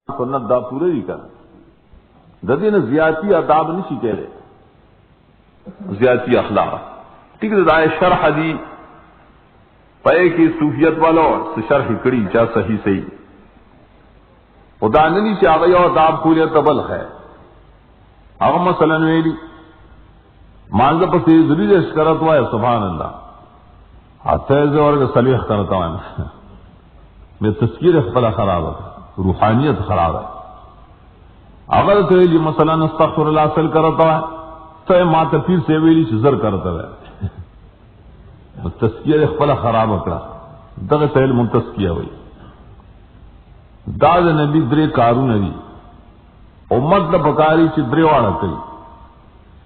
سنت دا پورے ہی کر ددی نے زیادتی آداب نہیں کہہ رہے زیادتی اخلاق ٹھیک ہے دائے شرح دی پے کی صوفیت والا اور شرح کڑی چا صحیح صحیح خدا نہیں چاہ گئی اور آداب پورے تبل ہے اگر مثلا میری مانزہ پس ضروری کرت ہوا ہے سبحان اللہ حتیز اور صلیح کرتا ہوں میں تذکیر اخبار خراب ہے روحانیت خراب ہے اگر تو یہ مثلا استغفر اللہ سل کرتا ہے تو مات پیر سے ویلی زر کرتا ہے تذکیر اخبار خراب اکڑا دغ سہل منتذکیہ ہوئی داد نبی درے کارو نبی امت دا بکاری چی درے واڑا کئی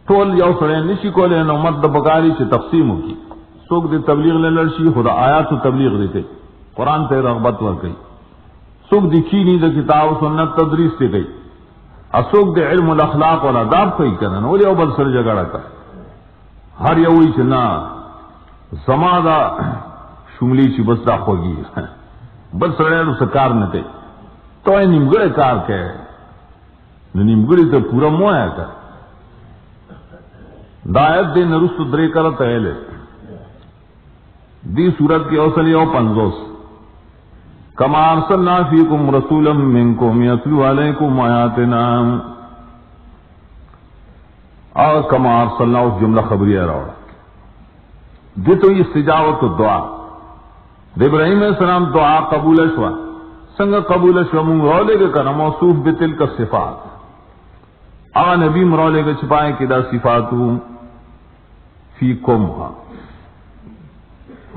ٹول یو سڑے نشی کو لین امت دا بکاری چی تقسیم کی سوک دے تبلیغ لے لڑشی خدا آیات و تبلیغ دے کئی قرآن تے رغبت ور کئی سوک دی کینی دا کتاب سنت تدریس تے کئی اسوک دے علم الاخلاق والا داب کئی کرن ولی او بل سر جگڑا کر ہر یوی چنا زما دا شملی چی بس دا خوگی بل سر سکار نتے تو اے نمگڑے کار کہ نمگڑی تو پورا مویا کر دایت دے نرست درے کرت اہلے دی صورت کی اوصلی او پنزوس کما ارسلنا فیکم رسولا منکم یتلو علیکم آیاتنا اور کما ارسلنا اس جملہ خبریہ روڑا دی تو یہ استجابت دعا دی ابراہیم علیہ السلام دعا قبول شوا سنگ قبول شوا من رولے گا کنا موصوف بتلک الصفات آغا نبی مرولے گا چھپائیں کہ دا صفاتو فیکم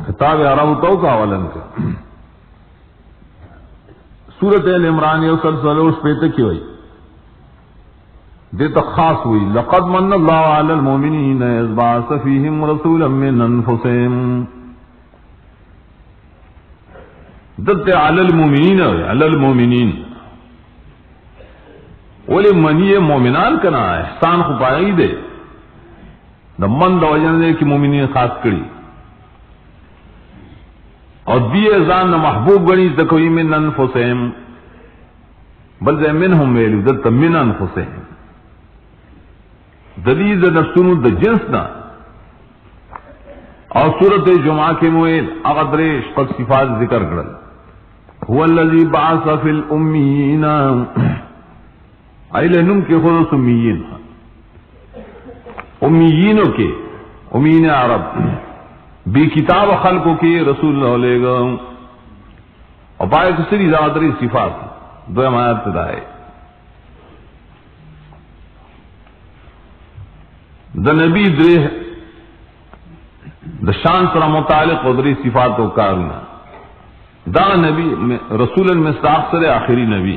خطاب عرب تو کا ولن کا سورت ال عمران یو سلسلوش پیتے کی ہوئی دیتا خاص ہوئی لقد من اللہ علی المومنین اذ بعث فیہم رسولا من انفسہم دلتے علی المومنین علی المومنین ولی منی مومنان کنا احسان خپائی دے دا من دا وجن دے کی مومنین خاص کری اور دیئے زان محبوب گنی تکوی من انفسہم بلدے منہم ویلو دلتا من انفسہم دلیز نفسونو دا جنسنا اور صورت جمعہ کے مویل اغدریش قد صفات ذکر کرل هو الذی بعث فی الامیین ایلے نم کے خود امیین امیینوں کے امین عرب بی کتاب خلقوں کی رسول اللہ علیہ گا اور پائے کسری زیادری صفات دو امایت تدائے دا نبی درے دا شان سر متعلق قدری صفات و کارنا دا نبی رسول المصداق سر آخری نبی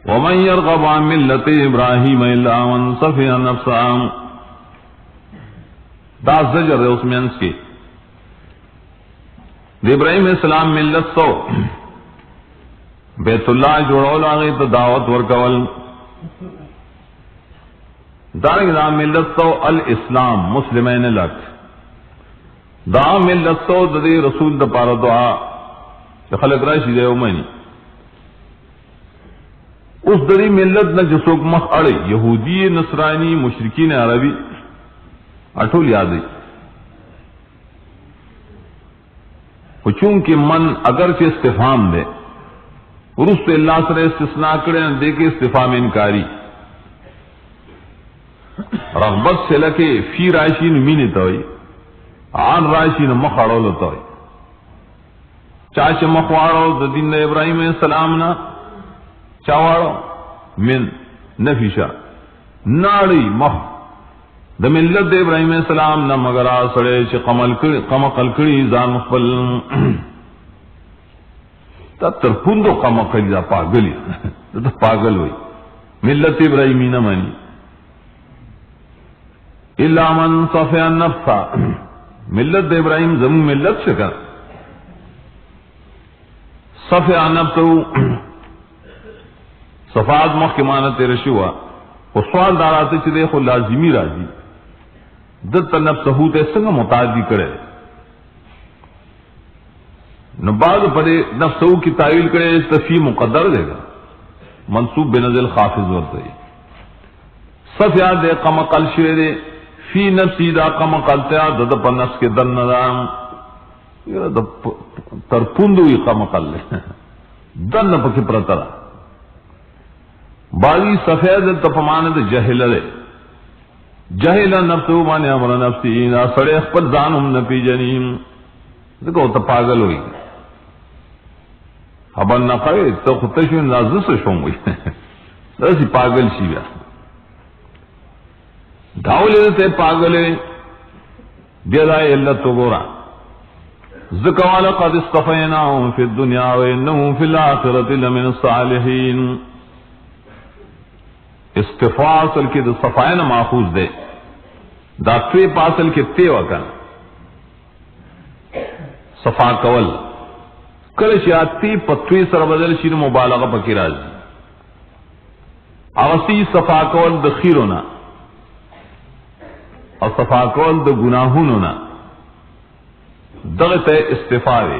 ومن يرغب عن ملت ابراہیم الا من صفی نفسہ دا زجر ہے اس میں انس کے ابراہیم السلام ملت سو بیت اللہ جوڑول آگئی تو دعوت ورکول دارنگ دا ملت سو الاسلام مسلمین لک دا ملت سو دے رسول دا پارا دعا خلق راشی دے امانی اس دری ملت نہ جسوک مخ اڑے یہودی نصرانی مشرکین عربی اٹھول یاد چونکہ من اگر سے استفہام دے رست اللہ سر استثناء کرے دے کے استفہام انکاری رغبت سے لکے فی راشین مین توئی عن راشین مخ اڑول توئی چاچ مخواڑو دین ابراہیم علیہ السلام نا چاواڑو من نفیشا ناڑی مخ د ملت د ابراہیم علیہ السلام نہ مگر سڑے چ قمقل کڑی زان مخبل تر پوندو قمقل دا پاگلی دا پاگل ہوئی ملت ابراہیمی نہ مانی الا من صفی نفسا ملت د ابراہیم زمو ملت شکا صفی نفسو صفات مخ کے معنی تیرے شوا وہ سوال داراتے چ دیکھو لازمی راضی دت نفس ہوتے سنگ متعدی کرے نو بعض پر نفسو کی تعویل کرے تفی مقدر دے گا منصوب بنزل خافض ورتے صفیات دے قمقل شوے دے فی نفسی دا قمقل تیا دا پر نفس کے دن ندام ترپندوی قمقل لے دن پکی پرترا بعضی سفید تپمان دے جہل دے جہل نفسو مانے امر نفسی نا سڑے اخپر زانم نپی جنیم دیکھو تا پاگل ہوئی ابن نقوی تا خودتشوی نازس شون ہوئی رسی پاگل شی بیا دھاولی تے پاگلے دیدائی اللہ تو گورا ذکوال قد استفیناہم فی الدنیا وانہم فی الاخرت لمن الصالحین استفاع اصل کی دا صفائن ماخوذ دے دا توی پاسل کے تے وکن صفا کول کلش آتی پتوی سر بدل شیر مبالغہ پکی رازی اغسی صفا کول دا خیرونا اور صفا کول دا گناہونونا دغت استفاع دے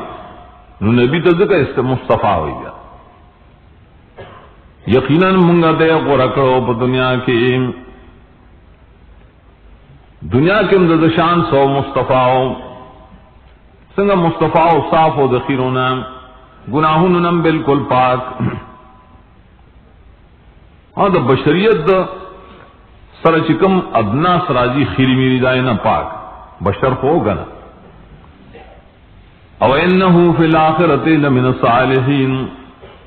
نو نبی تا ذکر مصطفیٰ ہوئی گیا یقیناً منگا دے غرکڑو پا دنیا کے مدد شان سو مصطفیٰ سنگا مصطفیٰ صاف و دخیرونا گناہونم بالکل پاک اور دا بشریت دا سر چکم ادنا سراجی خیری میری دائنا پاک بشر کو گنا او انہو فی الاخرت لمن الصالحین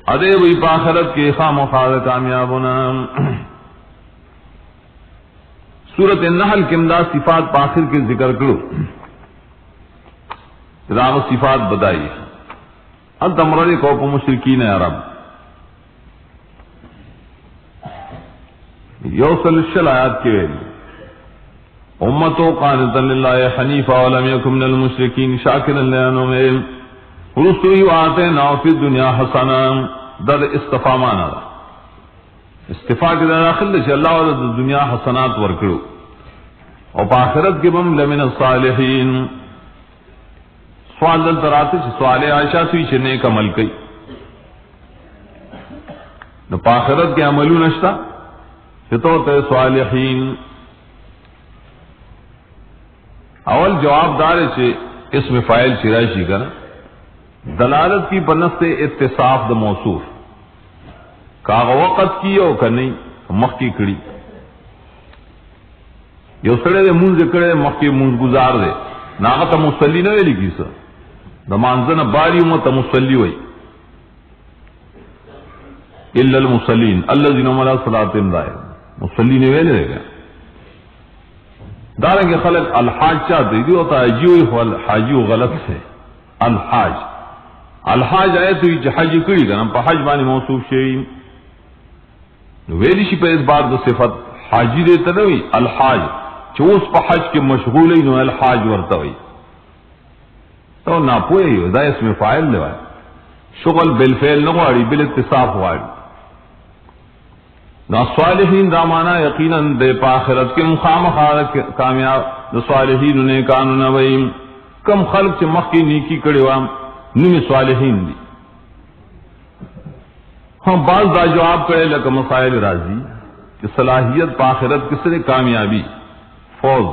ادے وی پاخرت کے خام و خواہ کامیابنا سورت النحل کے امداد صفات پاخر کے ذکر کرو راغ صفات بدائی انت مرد کوپ مشرکین عرب یوصل الشل آیات کے ویلی امتو قانتا للہ حنیفہ ولم یکن من المشرکین شاکرا لانہم رسوی آتینا فی الدنیا حسنا در استفا مانا استفا کے داخل دے اللہ والا دنیا حسنات ورکڑو اور پاخرت کے بم لمن الصالحین سوال دل تراتے سوال عائشہ سوی چنے کا عمل کئی نو پاخرت کے عملو نشتا تو تے صالحین اول جواب دار چھے اس میں فائل چرائشی کا دلالت کی بنست اتصاف دا موصوف کاغ وقت کی او کا نہیں مخ کی کڑی یو سڑے دے منز کڑے مخ کی منز گزار دے ناغتا مسلی نہ ویلی کی سا دا مانزن باری امت مسلی ہوئی الا المسلین الذین هم علی صلاتهم دائم مسلی نے ویلے دے گا داریں کہ خلق الحاج چاہتے دی ہوتا ہے جیوئی الحاجیو غلط سے الحاج آئے تو یہ حج کری گا نا پا حج بانی موصوف شئی ویلی شی پہ اس بار دا صفت حاجی دیتا نوی الحاج چوس پا حج کے مشغول ہی نو الحاج ورتا ہوئی تو نا پوئے ہی دا اس میں فائل لے شغل بالفعل نگواری بالاتصاف واری نا صالحین دا مانا یقیناً دے پاخرت کے مخام خارک کامیاب دا صالحین انہیں کانو نویم کم خلق چے مخی نیکی کڑیوام نمی صالحین دی ہم بعض دا جواب کرے لکا مسائل راضی کہ صلاحیت پاخرت کس نے کامیابی فوز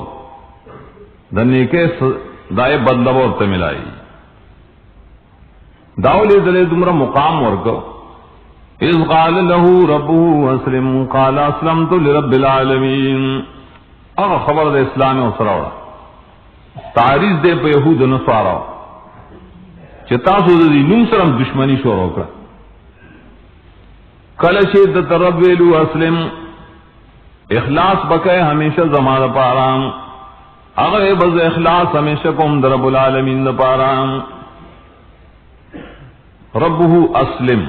دا نیکے دائے بدلب اور تملائی داولی دلے دمرا مقام ورکو اذ قال له ربه اسلم قال اسلمت لرب العالمین اگر خبر دے اسلام و سراؤ تعریض دے پہ یہود و نصارا چتا سو دی نم سرم دشمنی شروع کر کل شدت رب ویلو اسلم اخلاص بکے ہمیشہ زمان پارام اگر بز اخلاص ہمیشہ کم در رب العالمین پارام ربہ اسلم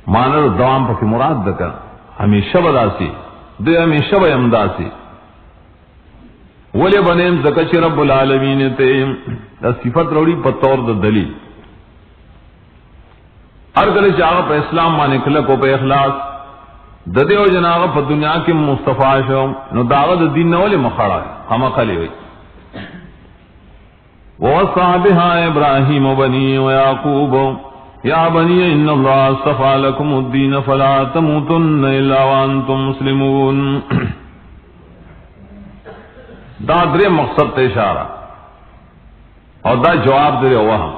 مانر دوام پکی مراد دکا ہمیشہ بداسی دے ہمیشہ بیمداسی ولی بنیم دکچ رب العالمین تے دا صفت روڑی پتور دا دلیل ارگل چاہا پہ اسلام مانے کلکو پہ اخلاص ددے و جناغ پہ دنیا کی مصطفیٰ شو نو داغ دا دین نولی مخڑا ہے ہم اخلی ہوئی ووصى بها ابراہیم بنی ویعقوب یا بنی ان اللہ اصطفى لکم الدین فلا تموتن الا وانتم مسلمون. دا درے مقصد تے اشارہ اور دا جواب دے وہم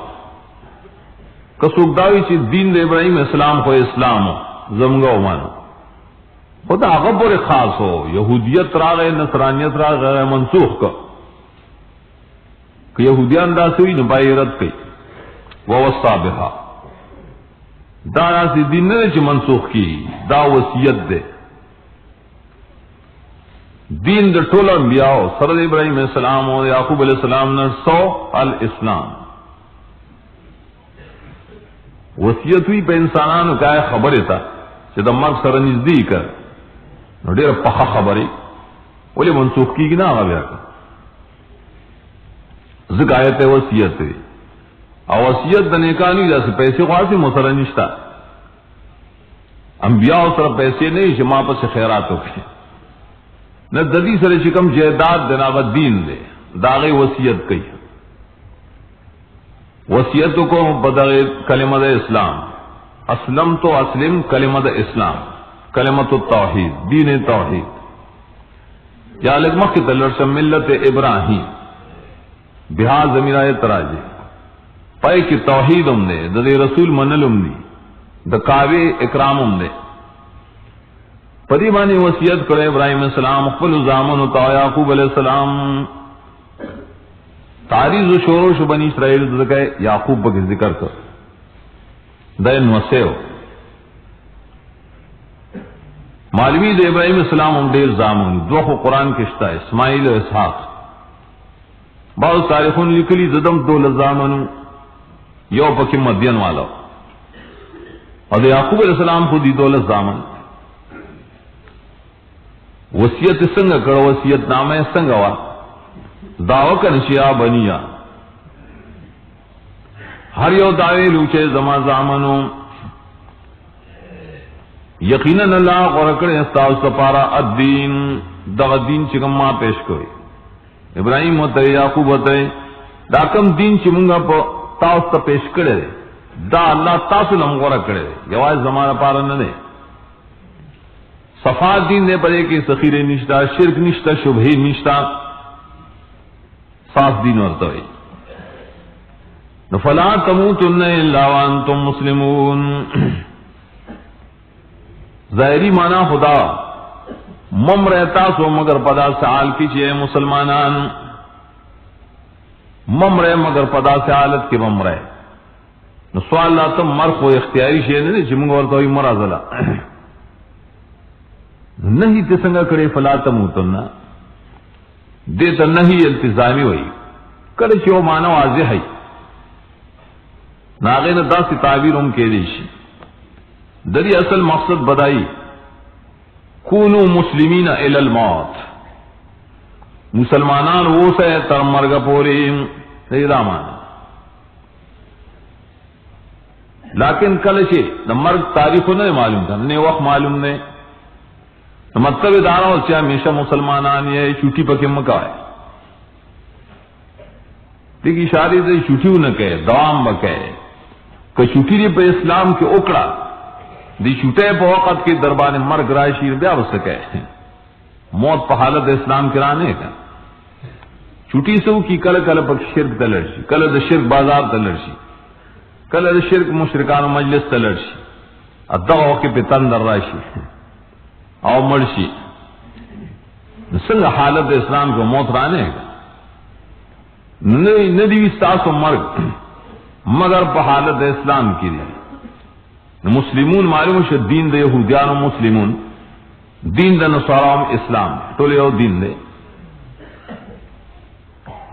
کسوک داوی چی دین دے ابراہیم اسلام کو اسلام ہو زمگو مانو خدا غبر خاص ہو یہودیت را گئے نصرانیت را گئے منسوخ کا کہ یہودیان دا سوی نبائی رد کی ووصا بہا دا ناسی دین نے چی منسوخ کی دا وصیت دے دین دا ٹول انبیاء سرد ابراہیم علیہ السلام و یعقوب علیہ السلام نے سو الاسلام وصیت ہوئی پہ انسانانو کا خبر تا کہ دا مرگ سر نزدی کر نو دیر پخا خبری ولی منسوخ کی گی نا آگا بیا کر ذکر آیت وصیت ہے اور وصیت دا نیکانی جیسے پیسے خواسی مسئلہ نشتا انبیاء سر پیسے نہیں شما پس خیراتو کی نہ ددی سر شکم جیداد دینا آگا دین دے داغی وصیت کی وصیتوں کو بدغ کلمہ اسلام اسلم تو اسلم کلمہ اسلام کلمۃ التوحید دین توحید یا لگمہ کی تلرش ملت ابراہیم بہا زمینہ تراجی پائے کی توحید ام دے دے رسول منل ام دی دا کعبے اکرام ام دے پدی مانی وصیت کرے ابراہیم علیہ السلام خپل زامن تا یعقوب علیہ السلام تاریخ و شوروش بنی اسرائیل دکے یعقوب بکی ذکر کر دین وسیو مالوی دے ابراہیم السلام ام دیر زامن دو قرآن کشتا ہے اسماعیل و اسحاق بعض تاریخون لکلی زدم دول زامن یو پکی مدین والا اور دے یعقوب علیہ السلام خودی دول زامن وصیت سنگ کر وصیت نامہ سنگ وا دعوی نشیا بنیا ہر یو دعوی لوچے زما زامنو یقیناً اللہ قرکڑ استاذ سپارا الدین دا دین چکم ما پیش کوئی ابراہیم ہوتا ہے یعقوب ہوتا ہے دا کم دین چمونگا پا تاوستا پیش کرے دا اللہ تاسو لم قرکڑے یواز زمانہ پارا نہ صفات دین دے پڑے کہ سخیر نشتا شرک نشتا شبہی نشتا صاف دین ورتا ہے فلا تموتن الا وانتم مسلمون ظاہری معنی خدا مم رہتا سو مگر پدا سے حال کیجئے مسلمانان مم رہے مگر پدا سے حالت کے مم رہے نو سوال اللہ تم مر کو اختیاری شئے نہیں چمگا ورتا ہوئی مرا ذلا نہیں تسنگا کرے فلا تموتن دیتا نہیں التزامی ہوئی کرے چھو معنی واضح ہے ناغین دا سی تعبیر ام کے دیشی دری اصل مقصد بدائی کونو مسلمین الی الموت مسلمانان وہ سے تر مرگ پوری سیدہ مانا لیکن کل چھے دا مرگ تاریخ نہیں معلوم تھا نے وقت معلوم نے مطلب ادارہ ہو چاہے ہمیشہ مسلمانان یہ چھوٹی پکی مکہ ہے دیکھی شاری دے چھوٹیوں نہ کہے دوام بکہے کہ چھوٹی دی پہ اسلام کے اکڑا دی چھوٹے پہ وقت کے دربان مرگ رائے شیر بیا بسکے موت پہ حالت اسلام کرانے کا چھوٹی سے کی کل کل پک شرک تلرشی کل دا شرک بازار تلرشی کل دا شرک مشرکان و مجلس تلرشی ادغا وقت پہ تندر رائشی او مرشی سنگ حالت اسلام کو موت رانے کا ندیوی ستاس و مرگ مگر پہ حالت اسلام کی دی مسلمون معلوم شد دین دے یہودیان و مسلمون دین دے نصارام اسلام تولے او دین دے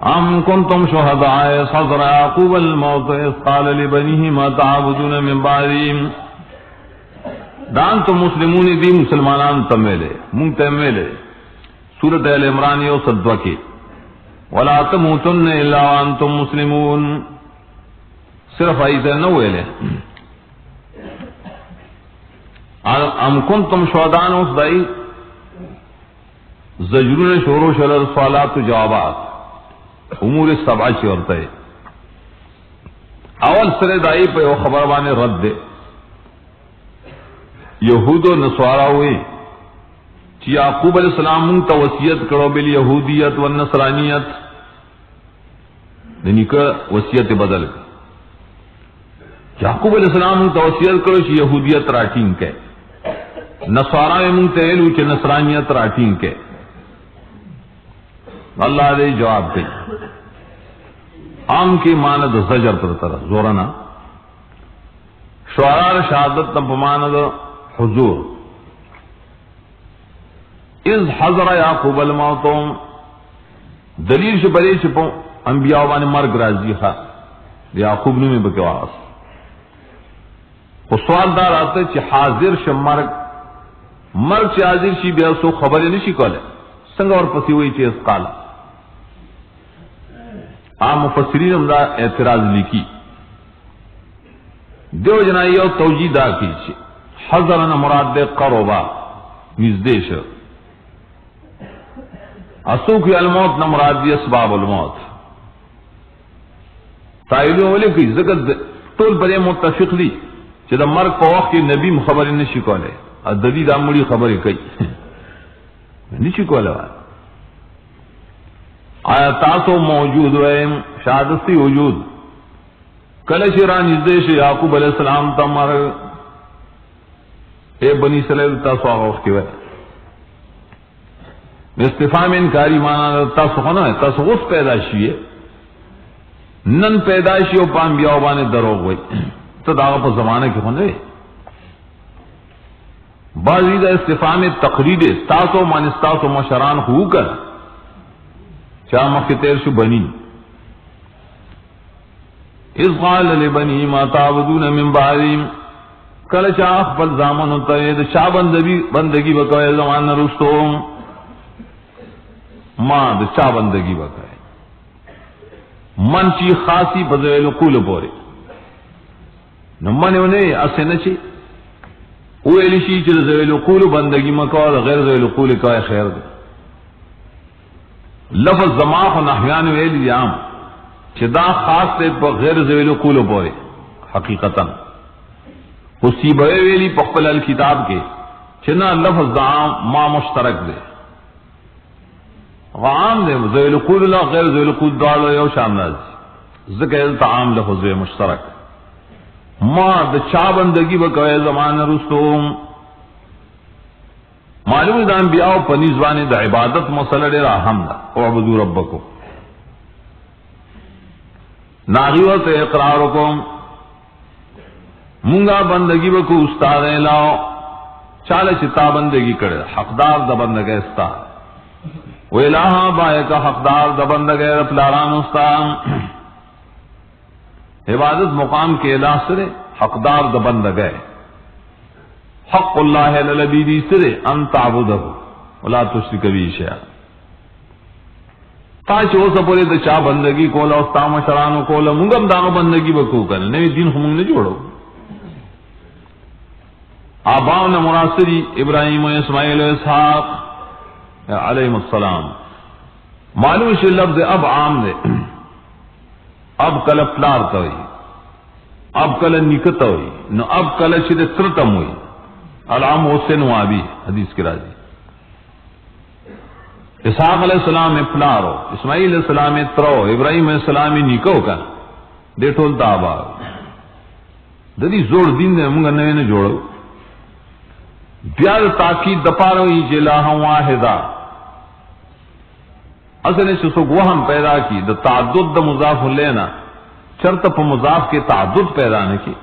ام کنتم شہداء حضر یعقوب الموت اذ قال لبنیہ ما تعبدون من بعدی دان تو مسلمون دی مسلمانان تمیلے منتمیلے سورۃ ال عمران یو صدوہ کی ولا تموتن الا وانتم مسلمون صرف ایسے نہ ہوئے لے ام کنتم شہداء اس دائی زجرون شورو شرر سوالات و جوابات امور سبعہ چی ورتا ہے اول سره دای په یو خبر باندې رد ده. یهود و نصارا ہوئے چې یعقوب علیہ السلام مونږ ته وصیت کړو بل یهودیت و نصرانیت، د نیکه وصیت بدل کړ. یعقوب علیہ السلام مونږ ته وصیت کړو چې یهودیت راټینګ کړي، نصارا مونږ ته ویلو چې نصرانیت راټینګ کړي. اللہ دې جواب کوي عام کی ماند زجر پر طرح زورنا شعراء شہادت تب ماند حضور از حضر یعقوب الموتوم دلیل سے بڑے چھپوں انبیاء وان مرگ راضی خواہ یعقوب نے میں بکواس وہ سوال دار آتا ہے حاضر ش مرگ سے حاضر شی بیا سو خبر نہیں کولے سنگ اور پسی ہوئی چیز قالا. عام مفسرین ہم دا اعتراض لکھی دیو جنائی او توجیہ دا کیچے حضرنا مراد دے قربا نزدیش اسوکی الموت نہ مراد دی اسباب الموت. تائیلیوں والے کی زکت طول بڑے متفق لی کہ دا مرگ پا وقت کی نبی خبر نشی کولے اددی دا مڑی خبر کئی نشی کولے والا آیا تاسو موجود ویم شہادتی وجود کلش ران ازدیش یعقوب علیہ السلام تمر اے بنی اسرائیل تاسو آغا وقت کی وے استفام انکاری مانا تاسو خوانا ہے تاسو غص پیداشی ہے نن پیداشی و پان بیاو بانے دروغ وے تو داغا پا زمانہ کی خوانا ہے بعضی دا استفام تقرید تاسو مانستاسو مشران خو کر چاہ مخی تیر شو بنی اذ قال لبنی ما تعبدون من بعدیم کل چاہ اخفل زامن ہوتا ہے چاہ بندگی بکوئے زمان رستو ماں دا چاہ بندگی بکوئے من چی خاصی بزویل قول پورے نو من انہیں اسے نچی اویلی شی چی زویل قول بندگی مکوئے غیر زویل قول کوئے خیر دے. لفظ زماخ و نحیان ویلی عام چدا خاص تے پا غیر زویل قول پورے حقیقتا خصیبہ ویلی پخپل الکتاب کے چنا لفظ عام ما مشترک دے عام دے زویل قول لا غیر زویل قول دوالو یو شامل ذکر عام لفظ مشترک ما دا چا بندگی بکوئے زمان رستوم معلوم دا انبیاء پنیزوانی دا عبادت مسئلہ دے رہا ہم دا اعبدو ربکم ناغیوت اقرارکم منگا بندگی بکو استاد لاؤ چالے چتا بندگی کرے حقدار دا بندگی استا و الہا بائے کا حقدار دا بندگی رپلاران استاد عبادت مقام کے الہ سرے حقدار دا بندگی حق اللہ للبیدی سرے ان تعبدہ ولا تشرک بھی شیئا تاچ وہ سپورے تو چاہ بندگی کولا استا مشرانو کولا منگم داغ بندگی بکو کرنے نوی دین خمونگ نے جوڑو. آباؤ نے مناصری ابراہیم و اسماعیل و اسحاق علیہ السلام معلوم سے لفظ اب عام دے اب کل پلار تا ہوئی اب کل نکتا ہوئی نو اب کل شد ترتم ہوئی العام حسین و آبی حدیث کی راضی. اسحاق علیہ السلام پلارو اسماعیل علیہ السلام ترو ابراہیم علیہ السلام نکو کا دے ٹولتا آبا ددی زور دین دے منگا نوے نے جوڑو بیاد تاکید دپارو ہی جلاہ واحدہ اصل نے سسوک وہم پیدا کی دا تعدد دا مضاف لینا چرت پا مضاف کے تعدد پیدا نہ کی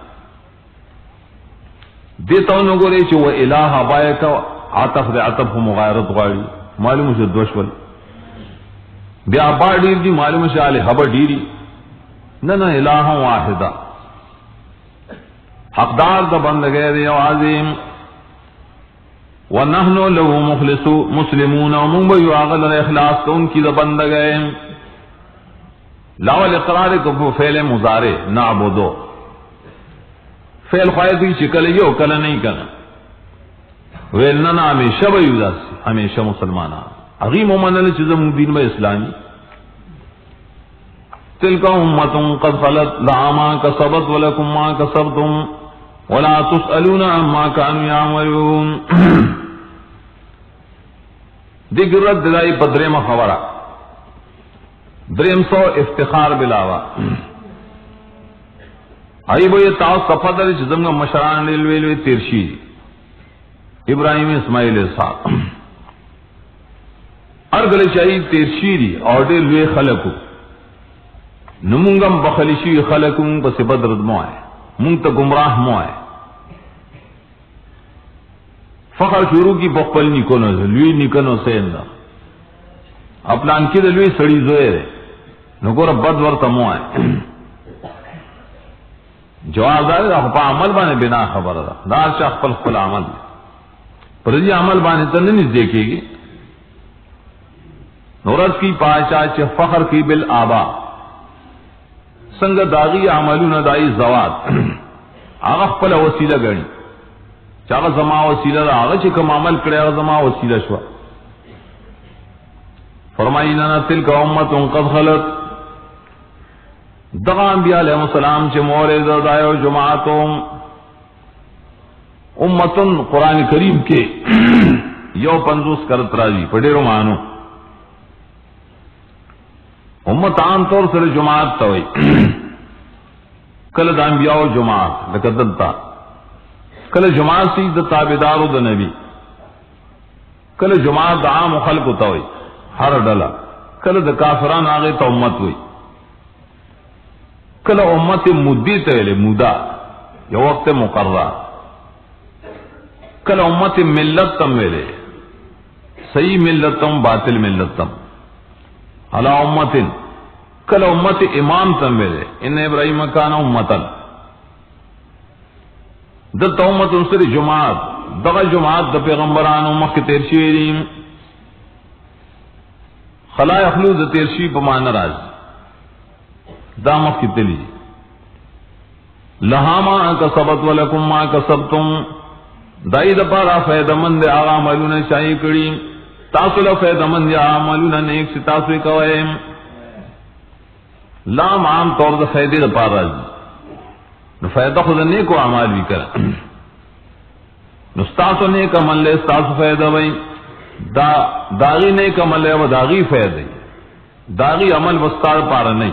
دیتا انہوں گو رہے چھو وہ الہ بائے کا عطف دے عطف مغایرت غاڑی معلوم سے دوشول بیا با ڈیر دی معلوم سے آلے حبا ڈیری نہ الہ واحدہ حقدار دا بندگی دے عظیم ونحن له مسلمون ومن بیو آغل اخلاص تو ان کی دا بندگی لاول اقرار کو فعل مضارع نعبدو فعل خواہد کی چکل یو کل نہیں کنا ویلنا ہمیشہ بیو داسی ہمیشہ مسلمانا عظیم ومن اللہ چیزم دین با اسلامی تلک امۃ قد خلت لها ما کسبت ولکم ما کسبتم ولا تسألون عما كانوا يعملون. دیگر دلائی بدریم خبرہ دریم سو افتخار بلاوا آئی بھئی تاؤ صفدر چزمگ مشران لیلویلوی تیرشی ابراہیم اسماعیل صاحب ارگل چاہی تیرشی دی اور دے لوی خلقو نمونگم بخلشی خلقوں پس بدرد موائے مونگ تا گمراہ موائے فخر شروع کی بخبل نکنو سے لوی نکنو سیندہ اپلان کی دلوی سڑی زوئے رے نگور بد ورطا موائے جواز دارے دا پا عمل بانے بنا خبر دا دار شاہ خپل خپل عمل پر جی عمل بانے تا ننیز دیکھے گی نورت کی پاشا چھ فخر کی بالآبا سنگ داغی عملون دائی زواد آغا خپل وسیلہ گنی چاگا زما وسیلہ دا آغا چھ کم عمل کرے آغا زما وسیلہ شوا فرمائی لنا تلک امت قد خلت دغا انبیاء علیہ السلام چھ مورد دائیو جماعتوں امتن قرآن کریم کے یو پنزوس کرت راجی پڑیرو مانو امت عام طور سے جماعت توئی کل دا انبیاء جماعت لکدلتا کل جماعت سی دا تابدارو دا نبی کل جماعت دا عام خلق توئی ہر ڈلا کل دا کافران آگے تا امت ہوئی کل امت مدی تیلے مدہ یا وقت مقررہ کل امت ملت تم ویلے صحیح ملتم باطل ملتم علا امت کل امت امام تم ویلے ان ابراہیم کانا امتن دتا امت انصر جماعت دغا جماعت دا پیغمبران امت کی تیرشیرین خلائے اخلو دا تیرشی پمان راز دامت کی تلی لہا ما کسبت ولکم ما کسبتم دائی دا پارا فیدہ مند آغا عملون شاہی کریم تاصل فیدہ مند آغا عملون نیک سی تاصل کوئیم لام عام طور دا فیدہ دا پارا جی نو فیدہ خود نیکو عمال بھی کرا نو ستاسو نیک عمل لے ستاسو فیدہ بھئی داغی نیک عمل لے و داغی فیدہ داغی عمل وستار پارا نہیں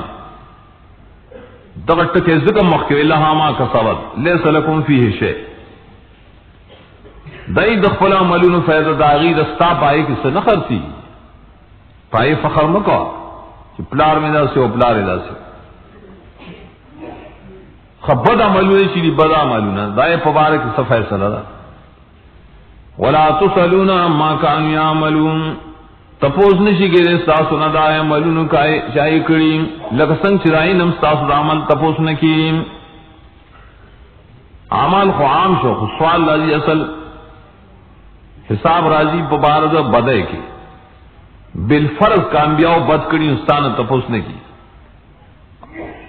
دغت کے ذکر مخیو اللہ ما کسبت لیس لکم فیہ شے دائی دخفل عملون فیدہ داغی دستا پائے کسے نخر سی پائے فخر مکو کہ پلار میں دا سے و پلار دا سے خبت عملون چیلی بدا عملون دائی پبارک صفحہ صلاح ولا تسألون عما كانوا يعملون تپوز نشی گئے ستاسو ندائے عملون چاہی کریم لکسنگ چرائی نم ستاسو دا عمل تپوز نکیم عمل خو عام شو خسوال لازی اصل حساب راضی پبارد بدے کی بالفرض کانبیاؤ بد کری استان تپوز نکی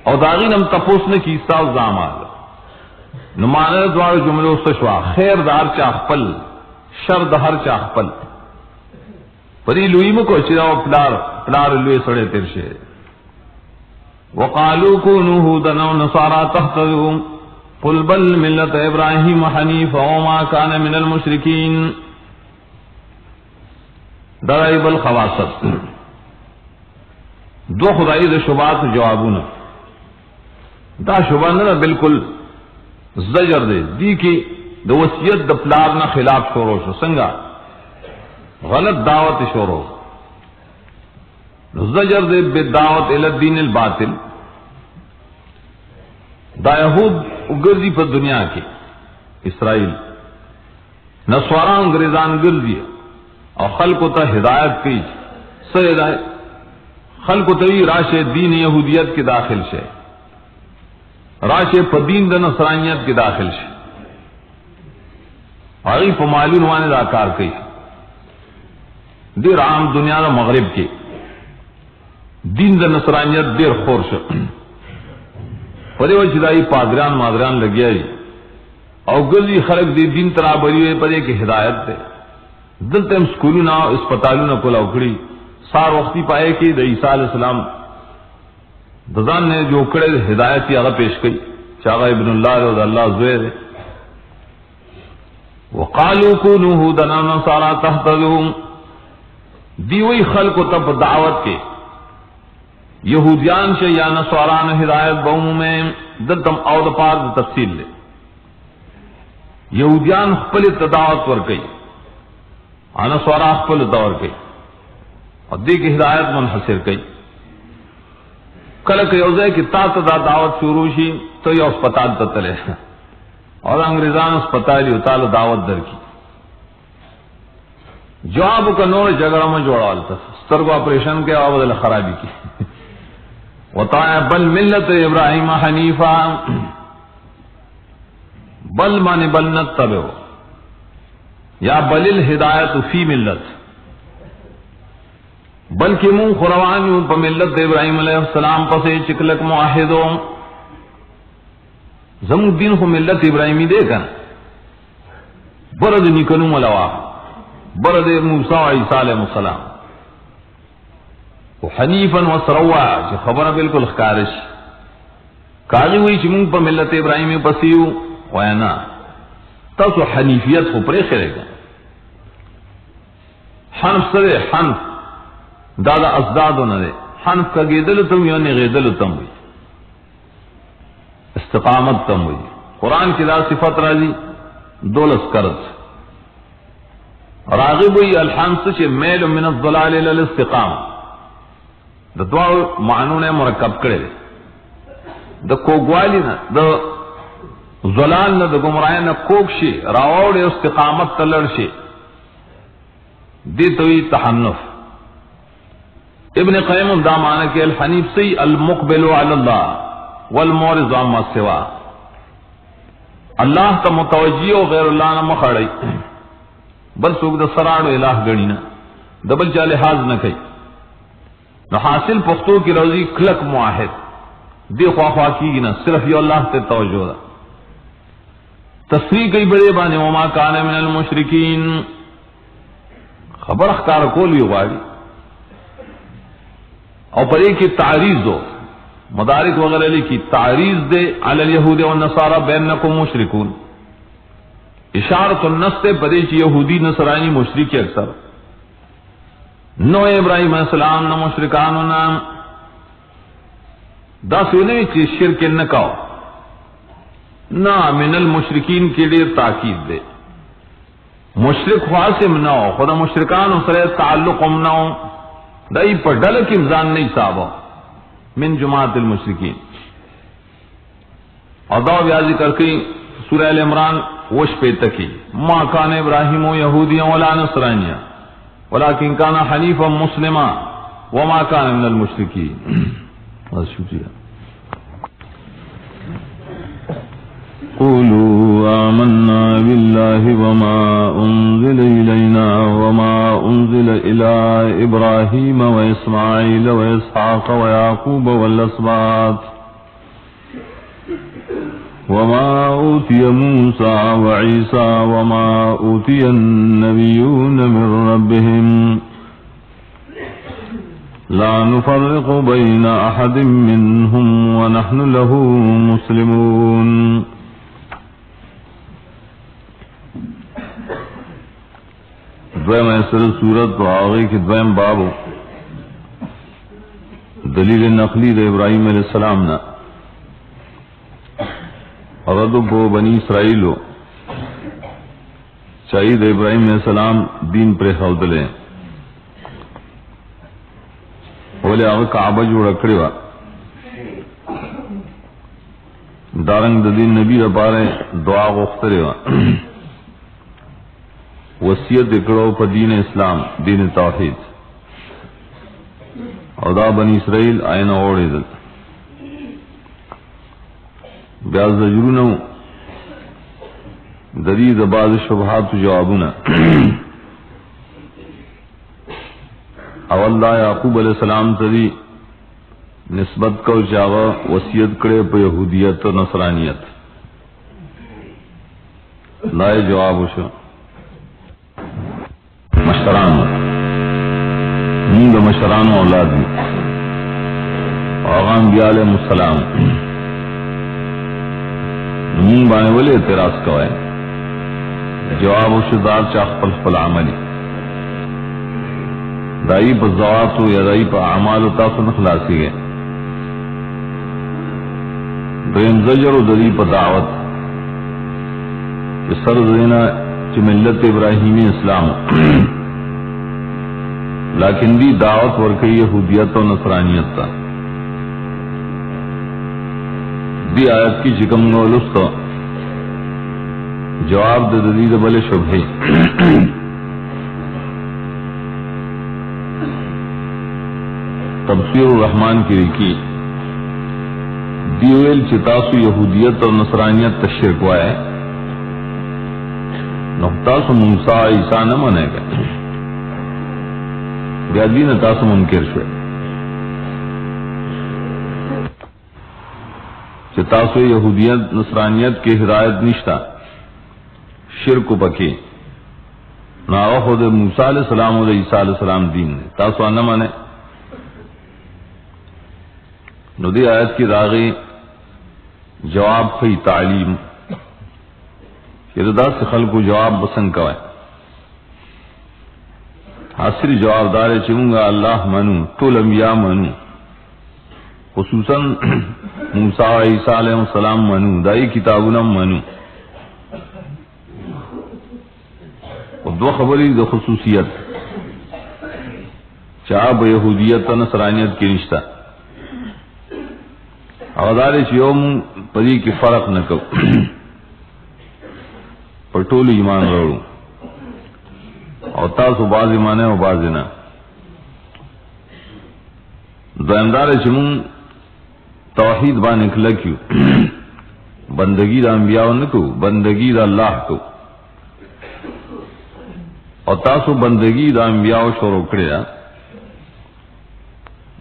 او داغین ہم تپوس نے کی استاذ داماد نمانے دوار جملے استشوا خیر دار چاخپل شر دہر چاخپل پری لوئی مکو چراو پلار لوئی سڑے ترشے وقالو کونو ہودن و نصارا تحتدو قل بل ملت ابراہیم حنیف وما کان من المشرکین درائب الخواصت دو خدائی دو شبات جوابون دا شبہ نہ بالکل زجر دے دی کی دو وصیت د پلار نہ خلاف شروع شو سنگا غلط دعوت شروع زجر دے بالدعوت الی الدین الباطل دا یہود گردی پر دنیا کی اسرائیل نصارا انگریزان گردی اور خلق تا ہدایت کی سر ہدایت خلق تری راش دین یہودیت کے داخل سے راش پدین د نصرانیت کے داخل سے آئی پمالون وانے دا کار کی دیر عام دنیا دا مغرب کی دین د نصرانیت دیر خور شو پدے وچ دائی پادران مادران لگیا جی او گلی خلق دی دین ترابری ہوئے پدے کی ہدایت دے دلتے ہم سکولونا اسپتالونا کلا اکڑی سار وقتی پائے کہ دا عیسیٰ علیہ السلام دزان نے جو کڑے ہدایت یا پیش کی چاغا ابن اللہ اور اللہ زویر وقالوا كونوا هودا او نصارى تهتدوا دیوئی خلق تب دعوت کے یہودیان سے یا نصاران ہدایت بوم میں دتم او د پار تفصیل لے یہودیان خپل تدعوت ور گئی نصارا خپل دور گئی اور دی کی ہدایت منحصر گئی کل کہ یوزے کی تا تدا دعوت شروع شی تو یہ اسپتال تتلے اور انگریزان اسپتالی اتال دعوت در کی جواب کا نور جگڑا میں جوڑا والتا ستر کو آپریشن کے آبادل خرابی کی وطایا بل ملت ابراہیم حنیفہ بل مانی بل نتبعو یا بل الہدایت فی ملت بلکہ من خروانیوں پا ملت ابراہیم علیہ السلام پسے چکلک معاہدوں زمون دین خو ملت ابراہیمی دے کنا برد نکنو ملوا برد موسیٰ و عیسیٰ علیہ السلام حنیفا و سروا چی خبر بالکل خکارش کاغی ہوئی چی مونگ پا ملت ابراہیمی پسیو وینا تاسو حنیفیت خو پرے خرے گا حنف سرے حنف دادا ازدادو ندے حنف کا گیدل تم یعنی غیدل تم ہوئی استقامت تم ہوئی قرآن کی دا صفت راضی دولس کرد راغب ہوئی الحنس چے میل من الضلال للاستقام دا دوار معنون مرکب کرے دا کوگوالی نا دا ضلال نا دا گمرائی نا کوک شی راوڑ استقامت تلر شی دیتوی تحنف ابن قیم دا معنی کہ الحنیف سی المقبل علی اللہ والمورز عما سوا اللہ کا متوجی و غیر اللہ نہ مخڑی بل سوک دا سراڑ و الہ گڑینا دبل چا لحاظ نہ کئی نہ حاصل پختو کی روزی کلک معاہد دی خواہ خواہ کی نا صرف یہ اللہ تے توجہ دا تصریح کئی بڑے بانے وما کان من المشرکین خبر اخکار کولی غاری اور پر ایک تعریض ہو مدارک وغیرہ لکھی تعریض دے علی الیہود والنصارى بینکم مشرکون اشارت النص تے پدیچ یہودی نصرانی مشرکی اکثر نو ابراہیم علیہ السلام نہ مشرکانو نام دا سونے چی شرک نکاو نا من المشرکین کے لئے تاکید دے مشرک خاصم نو خدا مشرکانو سرے تعلقم نو دائی پر ڈلک امزان نہیں صاحبہ من جماعت المشرکین اور دعو بیازی کر کے سورہ ال عمران وش پہ تکی ما کان ابراہیم یہودیاں ولا نصرانیاں ولیکن کان حنیفا مسلما وما کان من المشرکین. شکریہ. قولوا آمنا بالله وما أنزل إلينا وما أنزل إلى إبراهيم وإسماعيل وإسحاق ويعقوب والأسباط وما أوتي موسى وعيسى وما أوتي النبيون من ربهم لا نفرق بين أحد منهم ونحن له مسلمون. دویم ایسر صورت و آغی کی دویم بابو دلیل نقلی دا ابراہیم علیہ السلام نا اردو کو بنی اسرائیلو چاہید ابراہیم علیہ السلام دین پر خودلے بولے آغا کعبہ جو رکھڑی وا دارنگ دا دین نبی رپارے دعا غخترے وا وصیت اکڑو پا دین اسلام دین توحید او دا بنی اسرائیل آئین اوڑی دل بیاز زجرونو ددید بعض شبہات جوابونا اول دا یعقوب علیہ السلام تدی نسبت کو چاوا وصیت کرے پا یہودیت و نصرانیت لائے جواب شو مشران مونږ مشران اولاد دي اور انبیاء علیہ السلام مون بانے والے اعتراض کوئے جواب و شدار چاہ خپل عملی دائی پا زواتو یا دائی پا اعمال و تاسو نخلاسی گئے دویم زجر و دائی پا دعوت کہ سر دینا چی ملت ابراہیمی اسلام لیکن دی دعوت ورکی یہودیت و نصرانیت تا دی آیت کی چکم نولستا جواب دے دید بلے شبہی تفسیر الرحمن کی رکی دیویل چتاسو یہودیت اور نصرانیت تشرک وائے نقطاسو موسیٰ عیسیٰ نہ منے گا بیادین تاسو منکر شوئے چتاسو یہودیت نصرانیت کی ہدایت نشتا شرک پکی ناغا خود موسیٰ علیہ السلام و عیسیٰ علیہ السلام دین نے تاسو آنا مانے ندی آیت کی راغی جواب خی تعلیم اردا سے خلق کو جواب بسنگ کوئے حاصل جواب دارے چاہوں اللہ منو طول انبیاء منو خصوصاً موسیٰ و عیسیٰ علیہ السلام منو دائی کتابنا منو دو خبری دو خصوصیت چاہ یہودیت و نصرانیت کی رشتہ اوادار یوم پری کی فرق نہ کو پٹول ایمان روڑوں اور تاسو باز ایمان ہے و باز نہ دوامدار چمون توحید با نکلا کیوں بندگی دا انبیاء نکو بندگی دا اللہ کو اور تاسو بندگی دا انبیاء شروع کرے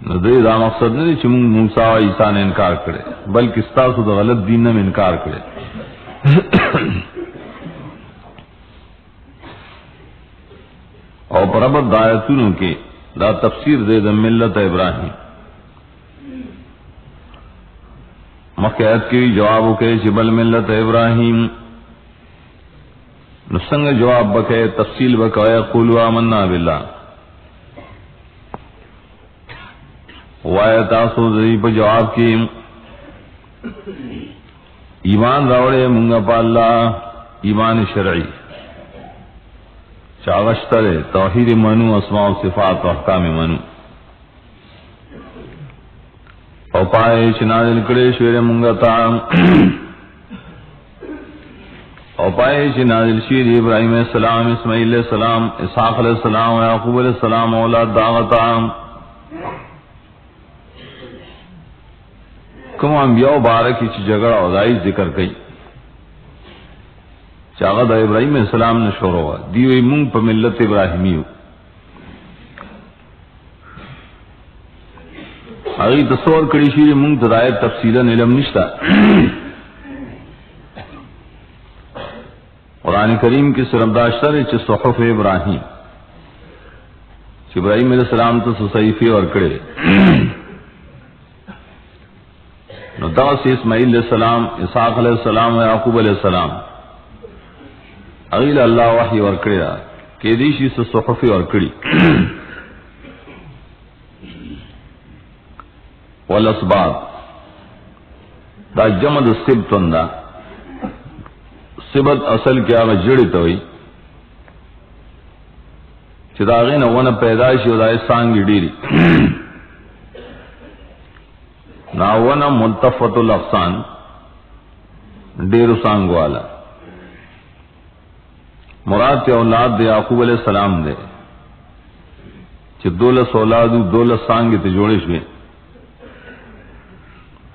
ندے دا مقصد نہیں چمون موسیٰ و عیسیٰ نے انکار کرے بلکہ ستاسو دا غلط دین میں انکار کرے اور پربت دایتونوں کے دا تفسیر دے دا ملت ابراہیم مقیت کی جوابو کے جبل ملت ابراہیم نسنگ جواب بکے تفصیل بکے قولوا آمنا باللہ وائے تاسو ذریب جواب کی ایمان راوڑے منگا پا اللہ ایمان شرعی چاغشتر توحید منو اسماء و صفات و احکام منو او پائے چنازل کرے شویر منگا تام او پائے چنازل شیر ابراہیم علیہ السلام اسماعیل علیہ السلام اسحاق علیہ السلام و یعقوب علیہ السلام اولاد داغتام کم انبیاء بارکی چی جگڑ اوزائی ذکر کئی چاگہ دا ابراہیم علیہ السلام نے شروع ہوا دیوئی مونگ پا ملت ابراہیمیو اگئی تصور کری شیر مونگ تدائر تفصیلا علم نشتا قرآن کریم کی سرمداشتہ رہے چھ صحف ابراہیم چھ ابراہیم علیہ السلام تو صحیفے اور کڑے نو دا سے اسماعیل علیہ السلام اسحاق علیہ السلام و یعقوب علیہ السلام اغیل اللہ وحی اور کڑے کہ دیشی سے صحفی اور کڑی والاسباب دا جمد سبتن دا سبت اصل کیا آگا جڑی توئی چھ دا غین ون پیدایشی و دا سانگی ڈیری نا ون ملتفت الاغصان ڈیرو سانگ والا مراد کے اولاد دے یعقوب علیہ السلام دے چھ دولس اولادو دولس سانگی تے جوڑش گئے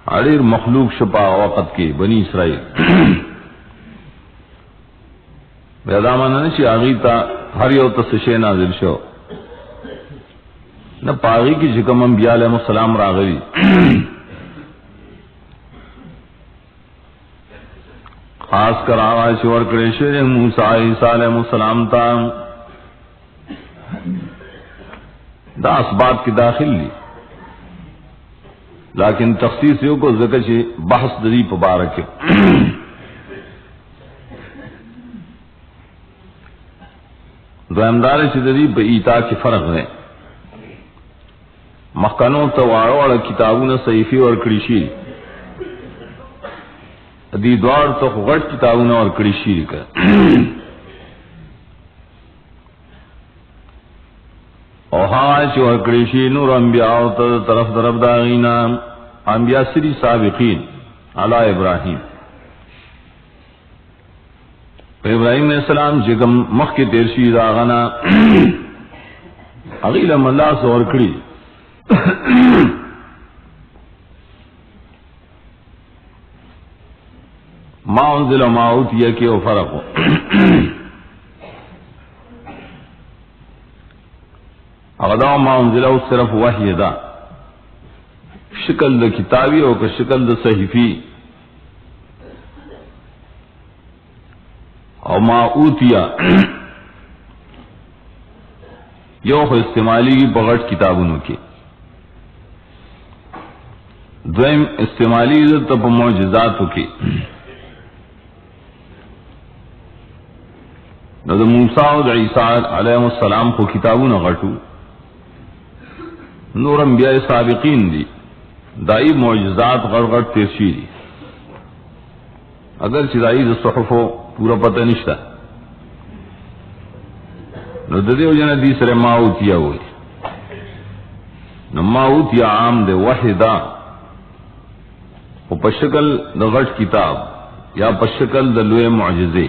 اڑیر مخلوق شپا وقت کی بنی اسرائیل بیدامانا نشی آغی تا ہر یو تسشے نازل شو نہ پاغی کی جکم انبیاء علیہ السلام راغلی خاص کر آغاز شور کرے شیر موسیٰ عیسیٰ علیہ السلام تا دا اسباب کی داخل لی لیکن تخصیص یو کو ذکر چھ بحث دری پبارک دوامدار چدری پہ ایتا کی فرق ہے مخکنوں تواڑو اور کتابوں صحیفی اور کڑیشی دی دوار تو غٹ کتابوں اور کڑیشی کا اور ہاں اور کڑیشی نور انبیاء طرف درب داغینا انبیاء سری سابقین علی ابراہیم ابراہیم علیہ السلام جگم مخ کے تیرشی داغنا اغیل اللہ سے اور کڑی ما انزل ما اوتیا کے وہ فرق ہو اغدا ما انزل صرف وحی دا شکل دا کتابی ہو کہ شکل دا صحیفی اور ما اوتیا یو خو استعمالی کی بغٹ کتابوں کی دویم استعمالی تب معجزاتوں کی نظر موسیٰ و عیسیٰ علیہ السلام کو کتابوں نہ غٹو نور انبیاء سابقین دی دائی معجزات غرغٹ تیرشی دی اگر چدائی دا صحف ہو پورا پتہ نشتا نو ددیو جنہ دی سر ماؤتیا ہوئی نو ماؤتیا عام دے وحدا و پشکل دا غٹ کتاب یا پشکل دا لوے معجزے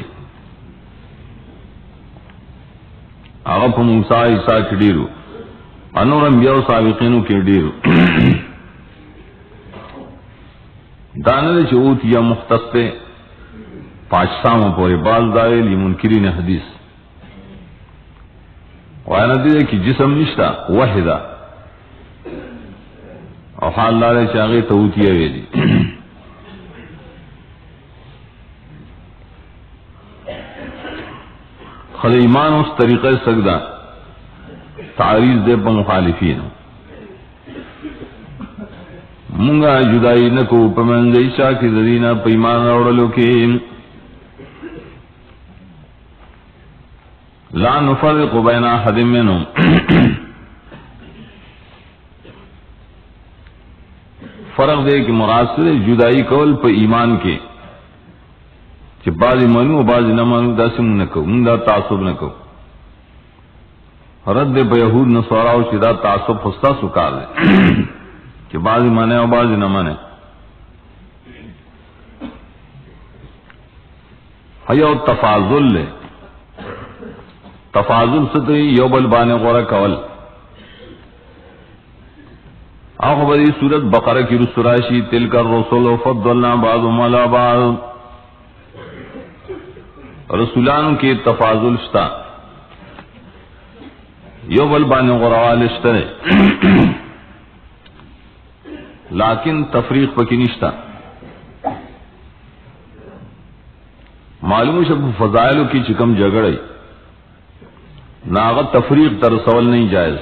آغا پا موسیٰ عیسیٰ کی ڈیرو انور انبیاء و سابقینو کی ڈیرو دانل چوت یا مختص پہ پانچ ساموں پورے باز دائے لی منکرین حدیث وائنا دیدے کی جسم نشتا وحدا اور حال لارے چاگے توتیہ ویلی خل ایمان اس طریقے سکدا تعریض دے پا مخالفین منگا جدائی نکو پمنزی چاکی ذرینا پا ایمان روڑلو کے لا نفرق بین احد منهم فرق دے کہ مراد سے جدائی کول پا ایمان کے کہ بعضی منو بعضی نہ منو دا سم نہ کو دا تعصب نہ کو رد پہ یہود نصارا و دا تعصب خستا سکار دے کہ بعضی مانے اور بعضی نہ مانے حیو تفاضل لے تفاضل سے تو یوبل بانے غورا کول آخو بدی سورت بقرہ کی رسراشی تلک الرسول فضلنا بعضهم علی بعض رسولان کے تفاضل شتا یو بل بانے غروال اشترے لیکن تفریق پکی نشتا معلوم شب فضائلوں کی چکم جگڑی ناغت تفریق ترسول نہیں جائز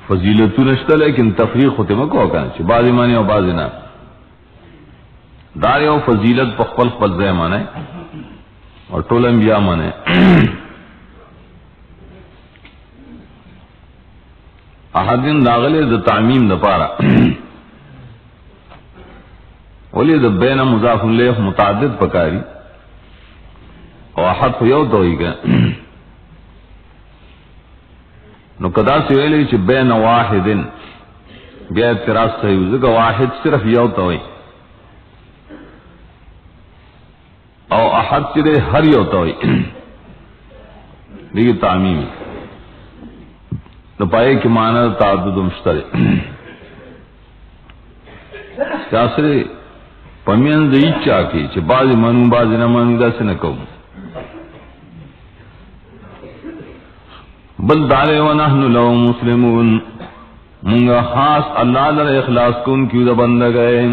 فضیلتو نشتا لیکن تفریق ہوتے مکو ہوگا چھ بعضی مانے اور بعضی نہ دار و فضیلت پخپل خپل مانے اور ٹول انبیاء مانے احدین داغلے دا تعمیم دا پارا ولی دا بین مضاف الیہ متعدد پکاری اور احد یو توئی گا نو کدا سے ویلے چھ بین واحدن بیا اعتراض صحیح ذکر واحد صرف you توئی O Uhud چرے Hare you توئی لیکن تعمیم نو پائے کہ معنی تعدد مشترے چاسرے پمین زید چاکی چھ بعضی منو بعضی نہ منو دا سے نکو بل دارے و نحن لو مسلمون منگا خاص اللہ در اخلاص کن کیوں دا بندہ گئے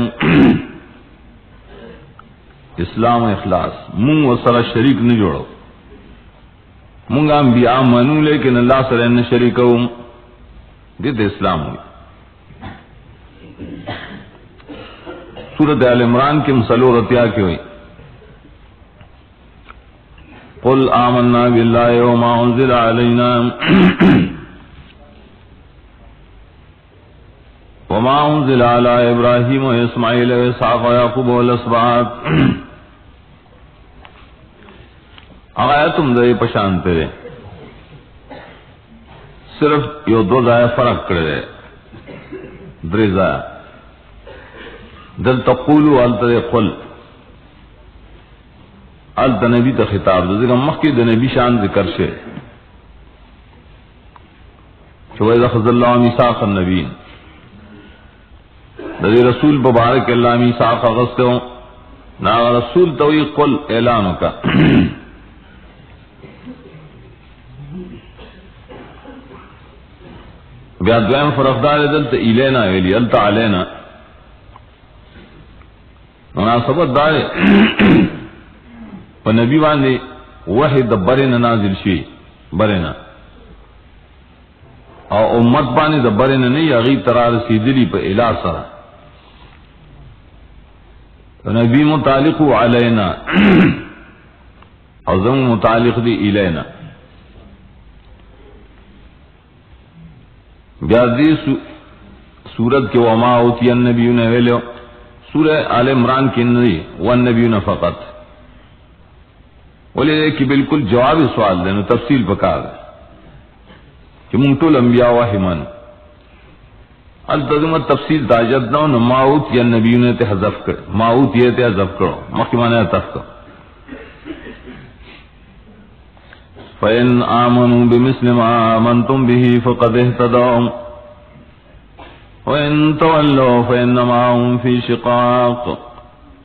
اسلام اخلاص منگ و سر شریک نہ جوڑو منگا انبیاء منو لیکن اللہ سر ان شریکو دید اسلام ہوئی. سورت آل عمران کی مسلو رتیا کی ہوئی قل آمنا باللہ وما انزل علینا وما انزل علی ابراہیم و اسماعیل و اسحاق و یعقوب والاسباط. آیا تم دے پشان تیرے صرف یو دو ضائع فرق کرے دری ضائع دل تقولو التر قل الت نبی تا خطاب ذکر مخی دا نبی شان ذکر شے چو اذا خذ اللہ میثاق النبیین دا رسول مبارک اللہ میثاق غستے ہوں نا رسول توی قل اعلانو کا بیا دویم فرقدار دلتا ایلینا ویلی التا علینا مناسبت دارے پا نبی باندے وحی دا برنا نازل شوی برنا او امت باندے دا برنا نہیں اغیب ترا رسیدلی پا الہ سرا نبی متعلق علینا او زم متعلق دی الینا. بیادی سورت کے وما اوتی النبیون ویلیو سورہ آل عمران کی نری والنبیون فقط ولی کہ بالکل جواب سوال دینا تفصیل پکار دے کہ منتول انبیاء وحیمان التظمت تفصیل تاجد نو ما اوتی النبیون تے حذف کر ما اوتی تے حذف کرو مخیمان اتف کرو. فَإِنْ آمَنُوا بِمِثْلِ مَا آمَنْتُمْ بِهِ فَقَدْ اهْتَدَوْا وَإِنْ تَوَلَّوْا فَإِنَّمَا هُمْ فِي شِقَاقٍ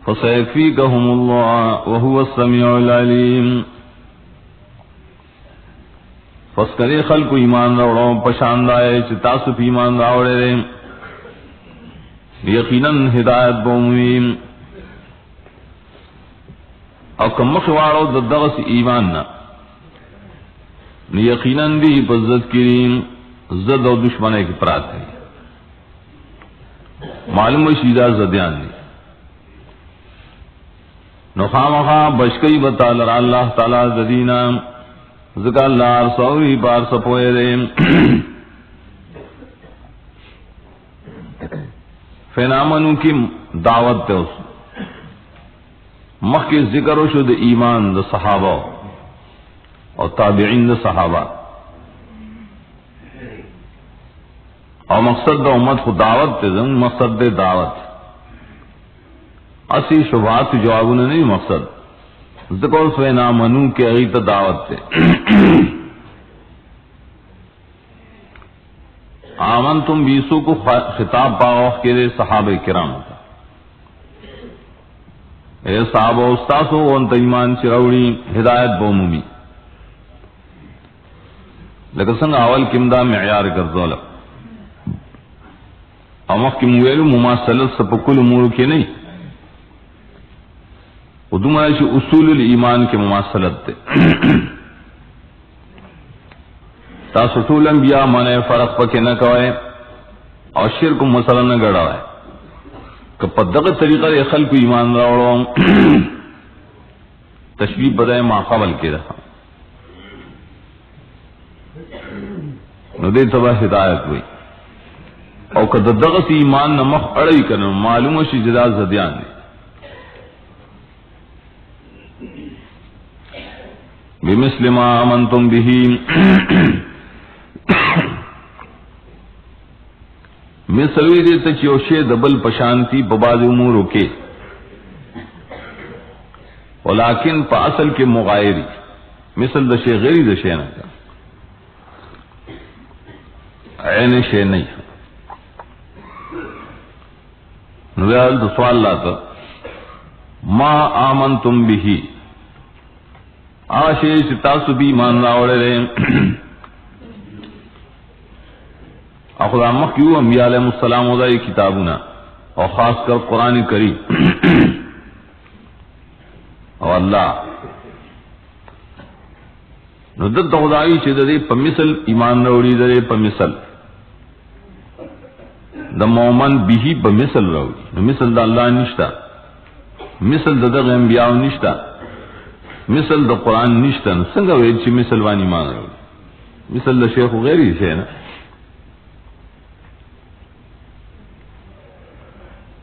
فَسَيَكْفِيكَهُمُ اللَّهُ وَهُوَ السَّمِيعُ الْعَلِيمُ. فسکرے خلق ایمان راوڑو پشاندائے چتاسو پی ایمان راوڑے رہے یقیناً ہدایت بومویم او کمخوارو ددغس ایماننا یقیناً دی پزد کریم زد و دشمنے کی پرات ہے معلوم شیدہ زدیان دی نخامخا بشکی بطالر اللہ تعالی زدینا ذکر اللہ عرصوی پار سپوئے دے فینامنو کی دعوت تے اس مخ کے ذکر و شد ایمان دا صحابہ اور تابعین دا صحابہ اور مقصد دا امت کو دعوت تے زن مقصد دے دعوت اسی شبہات کی جوابوں نے نہیں مقصد ذکر فینا منو کے غیت دعوت تے آمن تم بیسو کو خطاب پاوخ کے لئے صحابہ کرام کا اے صحابہ استاسو انت ایمان چروڑی ہدایت بومومی لکہ سنگ اول کمدہ معیار گرزولا امخ کی مویلو مماثلت سپکل امورو کی نہیں ادوم ایشی اصول الایمان کے مماثلت تے تاسو طول انبیاء مانے فرق پکے نہ کوئے اور شرک مسئلہ نہ گڑھوائے کہ پدق طریقہ دے خلق ایمان راوڑوں تشبیح بدائے ما قبل کے رہا نو دے تبا ہدایت ہوئی او کہ دغس ایمان نمخ اڑی کرنا معلوم شی جدا زدیان دی بمثل ما آمنتم به مثلوی دیتا چیوشے دبل پشانتی بباد امورو کے ولیکن پا اصل کے مغائری مثل دشے غیری دشے نہ کیا عین شے نہیں نویال تو سوال لاتا ما آمنتم به آشے ستاسو بھی مان راوڑے رہے اخدا مخیو انبیاء علیہ السلام وضعی کتابنا اور خاص کر قرآن کریم اور اللہ ندد خدای چھ دے پا مثل ایمان روڑی دے پا مثل دا مومن بیہی بمثل روی مثل دا اللہ نشتا مثل دا دغ انبیاء نشتا مثل دا قرآن نشتا سنگا وید چی مثل وانی مان روی مثل دا شیخ غیری سے نا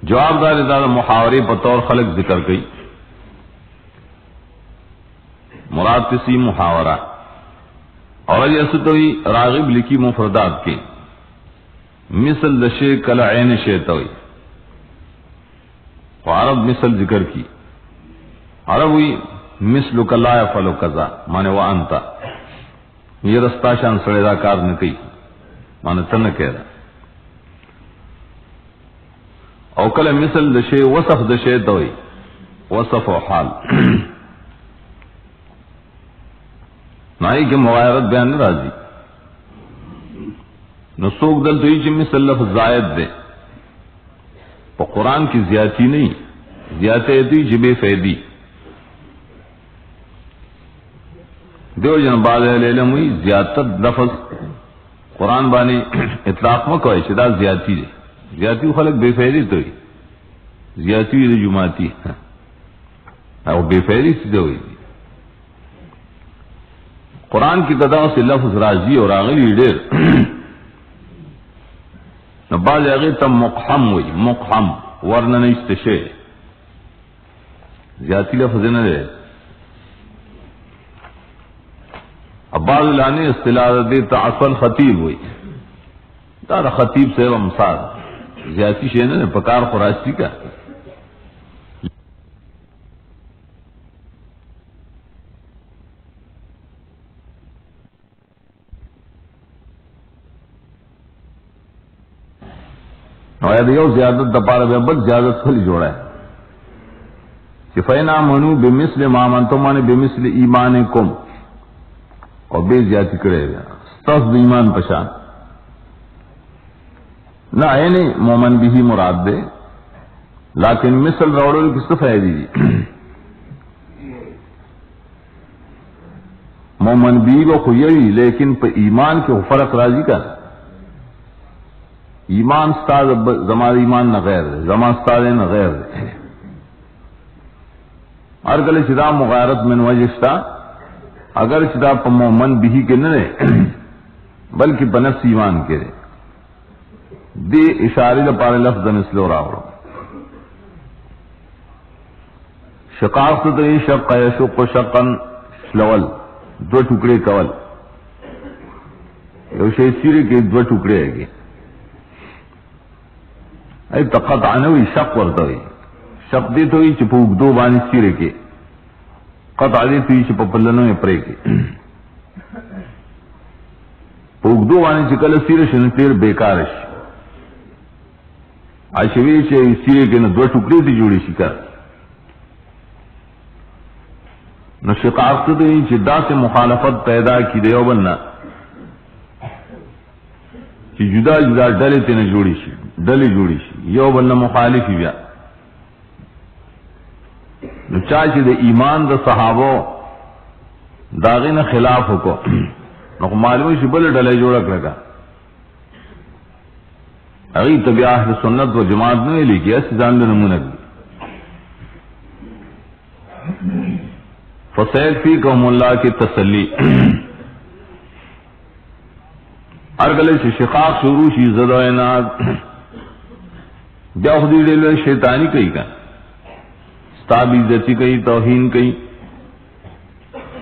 جواب دار دا محاورے بطور خلق ذکر گئی مراد کسی محاورہ اور یسوی راغب لکی مفردات کے مثل دشے کل عین شیتوی عرب مثل ذکر کی عرب ہوئی مثل کلا یفعل کذا مانے وہ انتا یہ رستہ شان سڑے دا کار نہ کئی مانے تن کہہ رہا او کل مثل دشے وصف دشے توئی وصف و حال نائی کے مغایرت بیان راضی نسوک دل تو ہی مثل لفظ زائد دے پا قرآن کی زیادتی نہیں زیادتی تو ہی بے فیدی دیو جن بعض اہل علم ہوئی زیادت لفظ قرآن بانی اطلاق مکوئے چدا زیادتی دے زیادتی خلق بے فیدی تو ہی زیادتی دے جماعتی او بے فیدی سی دے ہوئی قرآن کی تداؤ سے لفظ راضی اور آغلی دیر بعض اغیر تم مقحم ہوئی مقحم ورنہ نشتشے زیادتی لفظ نہ دے اب بعض لانے اصطلاح دے تعصل خطیب ہوئی دار خطیب سے امثال زیادتی شے نہ پکار خراشتی کا یو زیادت دپارا بے بل زیادت خلی جوڑا ہے کہ فینا منو بمثل ما منتم بمثل ایمانکم اور بے زیادتی کرے گا ستاس ایمان پشان نہ عین مومن بھی مراد دے لیکن مثل روڑو کس فائدی دی مومن بھی وہ خوئی لیکن پہ ایمان کے فرق راضی کا ایمان استاد زمان ایمان نہ غیر دے زمان استاد نہ غیر دے ہر گلے چدا مغارت من وجستا اگر چدا پا مومن بھی کے نہ بلکہ بنفس ایمان کے دے دے اشارے پارے لفظ مثل اور آورو شقاق تو یہ شق یشق و شقن شلول دو ٹکڑے کول یو شے سیرے کے دو ٹکڑے ہے گے ای تقط عنوی شق ورطا ہوئی شق دے تو ہی چپا اگدو بانی سیرے کے قطع دے تو ہی چپا پلنوں میں پرے کے پا اگدو بانی چکل سیرے شنطیر بیکارش آشوی چے سیرے کے نا دو ٹکڑے تی جوڑی شکر نو شقاق تو ہی چدا سے مخالفت پیدا کی دیو بننا کہ جدا جدا ڈلے تینے جوڑی شی ڈلی جوڑی شی یو بلنا مخالفی بیا نو چاچی دے ایمان دا صحابو داغین خلاف کو نو معلومی شی بل ڈلے جوڑا کرگا اگی طبی اہل سنت و جماعت نے لکھی ایسی جان دے نمونک دی فسیکفیکہم اللہ کی تسلی ارگلے سے شقاق شروع شی زدوینات بیا خودی ڈیلوے شیطانی کئی کا ستاب عزتی کئی توہین کئی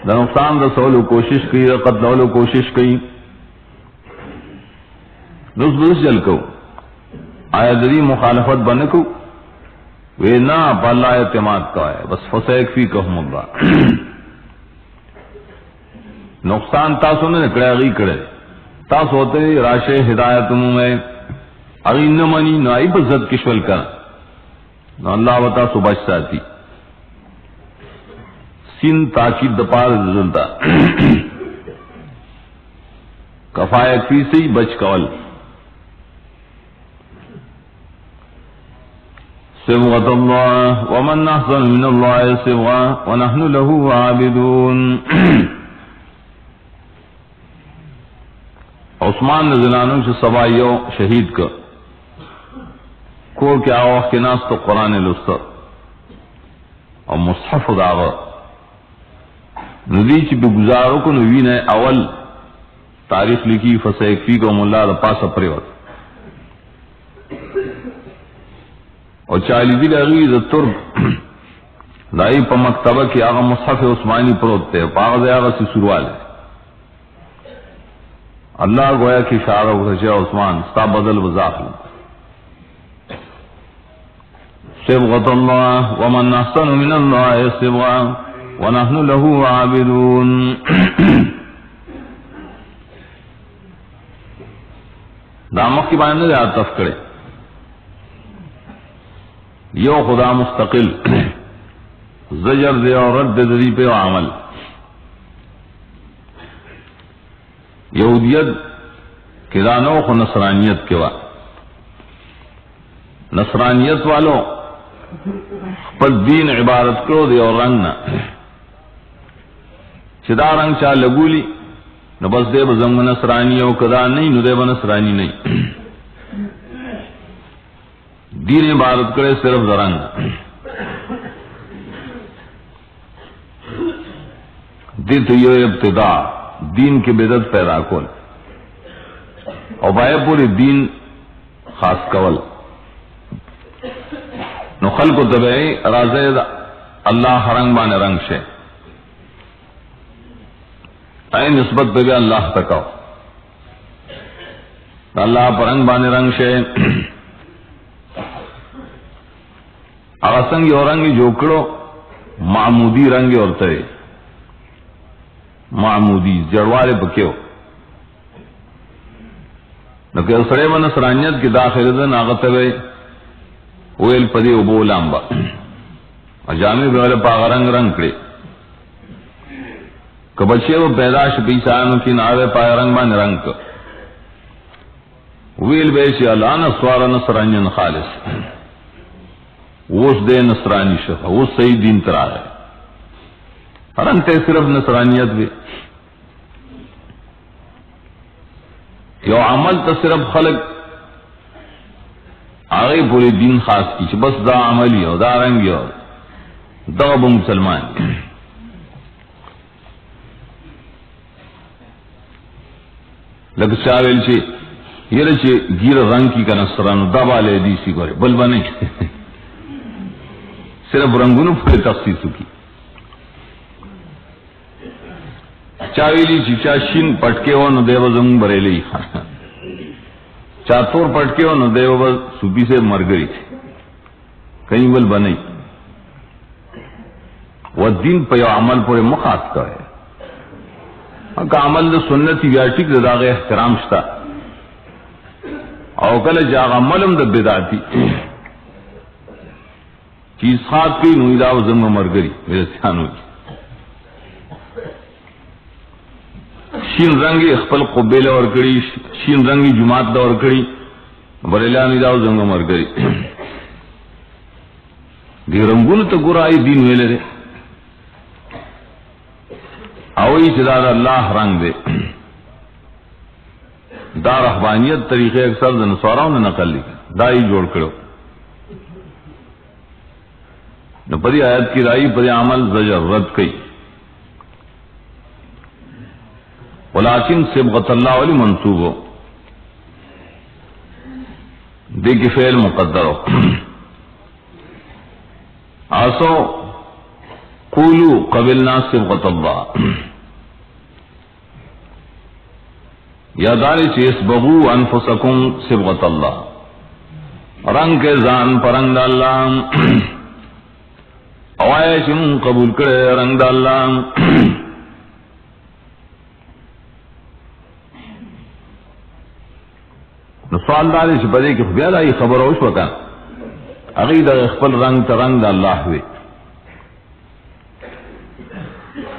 دا نقصان دا سولو کوشش کئی دا قتلولو کوشش کئی نس بس جل کو آیا دری مخالفت بنکو وے نا پا اللہ اعتماد کا ہے بس فسیکفیکہم اللہ نقصان تاسو نے نکڑے اگی کرے تاس ہوتے راشے ہدایت میں اگی نمانی نائی بزد کشول کا نو اللہ وطا صبح ساتی سین تاکید دپار زلتا کفایت فی سی بچ کول صبغت اللہ ومن احسن من اللہ صبغا ونحن له عابدون عثمان نزلانو سے سبائیو شہید کا کور کے آواز کے ناس تو قرآن لسط اور مصحف داغ ندی چی گزارو کو نوین اول تاریخ لکھی فسیکفی کو ملا دا پاس پریوت اور چالی دی لگی دا ترک دائی پا مکتبہ کی آغا مصحف عثمانی پروت تے پاغ دے آغا سی سروال ہے اللہ گویا کی اشارہ کو سچے عثمان ستا بدل وزاخل صبغت اللہ ومن احسن من اللہ صبغا ونحن له عابدون دامک کی بائن نے عطف کرے یو خدا مستقل زجر دے اور رد دری پہ عمل یہودیت کے دانو کو نصرانیت کے وا نصرانیت والوں پر دین عبارت کرو دے اور رنگ نہ چدا رنگ چاہ لگولی نہ بس دے بزنگ نصرانی او کدا نہیں نو دے نصرانی نہیں دین عبارت کرے صرف رنگ دی تو یہ ابتدا دین کے بدعت پیدا کول اور بائے پوری دین خاص کول نو خلق و طبعی رازے اللہ رنگ بانے رنگ شے اے نسبت پہ بھی اللہ تکاو اللہ پر رنگ بانے رنگ شے آسنگی اور رنگی جوکڑو معمودی رنگی اور ترے معمودی جڑوارے پکیو نو کہ سڑے و نصرانیت کی داخل دن آغت وے ویل پدی ابو لامبا جامع بغیر پاغ رنگ رنگ کرے کہ بچے وہ پیداش پیسانو کی ناوے پاغ رنگ بان رنگ کر ویل بیشی اللہ نصوار نصرانین خالص ووش دے نصرانی شخص وہ صحیح دین ترا ہے رنگ تے صرف نصرانیت بھی یو عمل تا صرف خلق آگئی پوری دین خاص کی بس دا عملی ہو دا رنگی ہو دا با مسلمان لگ چاویل چھے یہ رچے گیر رنگ کی کا نصرانو دا بالے دیسی گورے بل بنے صرف رنگونو پوری تخصیصو کی چاویلی چیچا شین پٹکے ہو نو دیو زنگ بریلی چاتور پٹکے ہو نو دیو با سوپی سے مرگری تھے کہیں بل بنائی وہ دین پہ عمل پورے مخاط کا ہے کہ عمل دا سنتی بیاٹک دا داغ احترام شتا او کل جاغ عملم دا بداتی چیز خاط کی نوی داو زنگ مرگری میرے سیانو کی شین رنگی اخپل قبیل اور کڑی شین رنگی جماعت دا اور کڑی بریلانی داو زنگ مرگری دی رنگون تا گرائی دین ویلے رے اوئی چدار اللہ رنگ دے دا رحبانیت طریقے اکثر دا نصوراؤں نے نقل لی دائی جوڑ کرو نو پدی آیت کی رائی پدی عمل زجر رد کئی ولیکن صبغت اللہ علی منصوب ہو دیکھ فعل مقدر ہو آسو قولو قبلنا صبغت اللہ یاداری چیس بغو انفسکم صبغت اللہ رنگ کے زان پر رنگ دا اللہ اوائے چن قبول کرے رنگ دا اللہ نو سوال داری چھ پدے کہ بیادا ای خبر ہوش وکا اغید اخفل رنگ تا رنگ دا اللہ ہوئے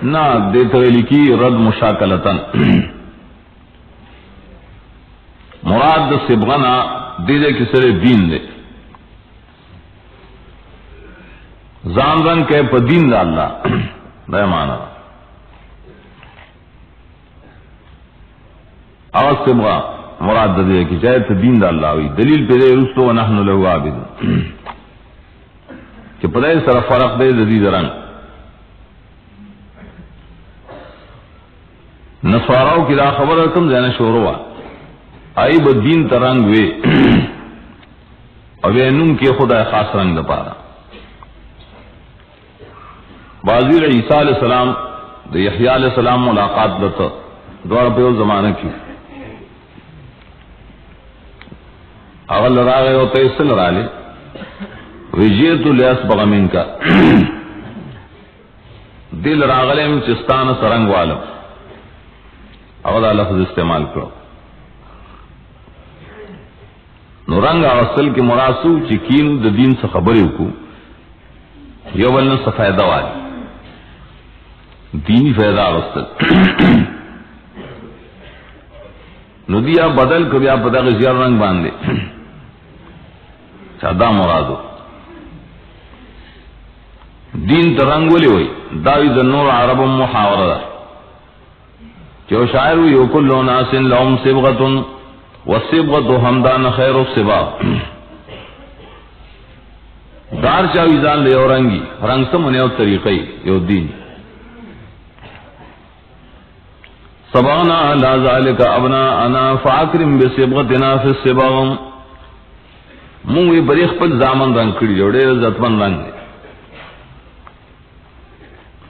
نا دیتا لکی رد مشاکلتن مراد دا سبغنا دیدے کسر دین دے زان رنگ کے پا دین دا اللہ دا مانا آغاز سبغا مراد دے کہ چاہے تو دین دا اللہ ہوئی دلیل پہ دے رستو ونحن له عابدون کہ پتہ سر فرق دے دید رنگ نصاراو کی دا خبر کم زینا شوروا آئی با دین ترنگ وے او نم کے خدا خاص رنگ دا پارا بازیر عیسیٰ علیہ السلام دا یحییٰ علیہ السلام ملاقات لتا دوار پیو زمانہ کی اغل راغے و تیسل رالے ویجیتو لیاسبغ من کا دل راغلے میں چستان سرنگ والم اغل لفظ استعمال کرو نو رنگ اغسل کے مراسو چکین دا دین سے خبری کو یہ ولن سے فائدہ والی دینی فائدہ اغسل نو دیا بدل کبھی آپ پتا کہ زیادہ رنگ باندھے چاہدہ مرادو دین ترنگ ولی ہوئی داوی ذنور عرب محاورہ دا جو شاعر ہوئی وکل ناس لهم صبغة والصبغة حمدان خیر الصباغ دار چاوی زان لے رنگی رنگ سمنے اور طریقی یو دین صبغنا لا ذالک ابناءنا فاکرم بصبغتنا فی الصباغ منگوی بریخ پل زامن رنگ کری جوڑے عزتمن رنگ دے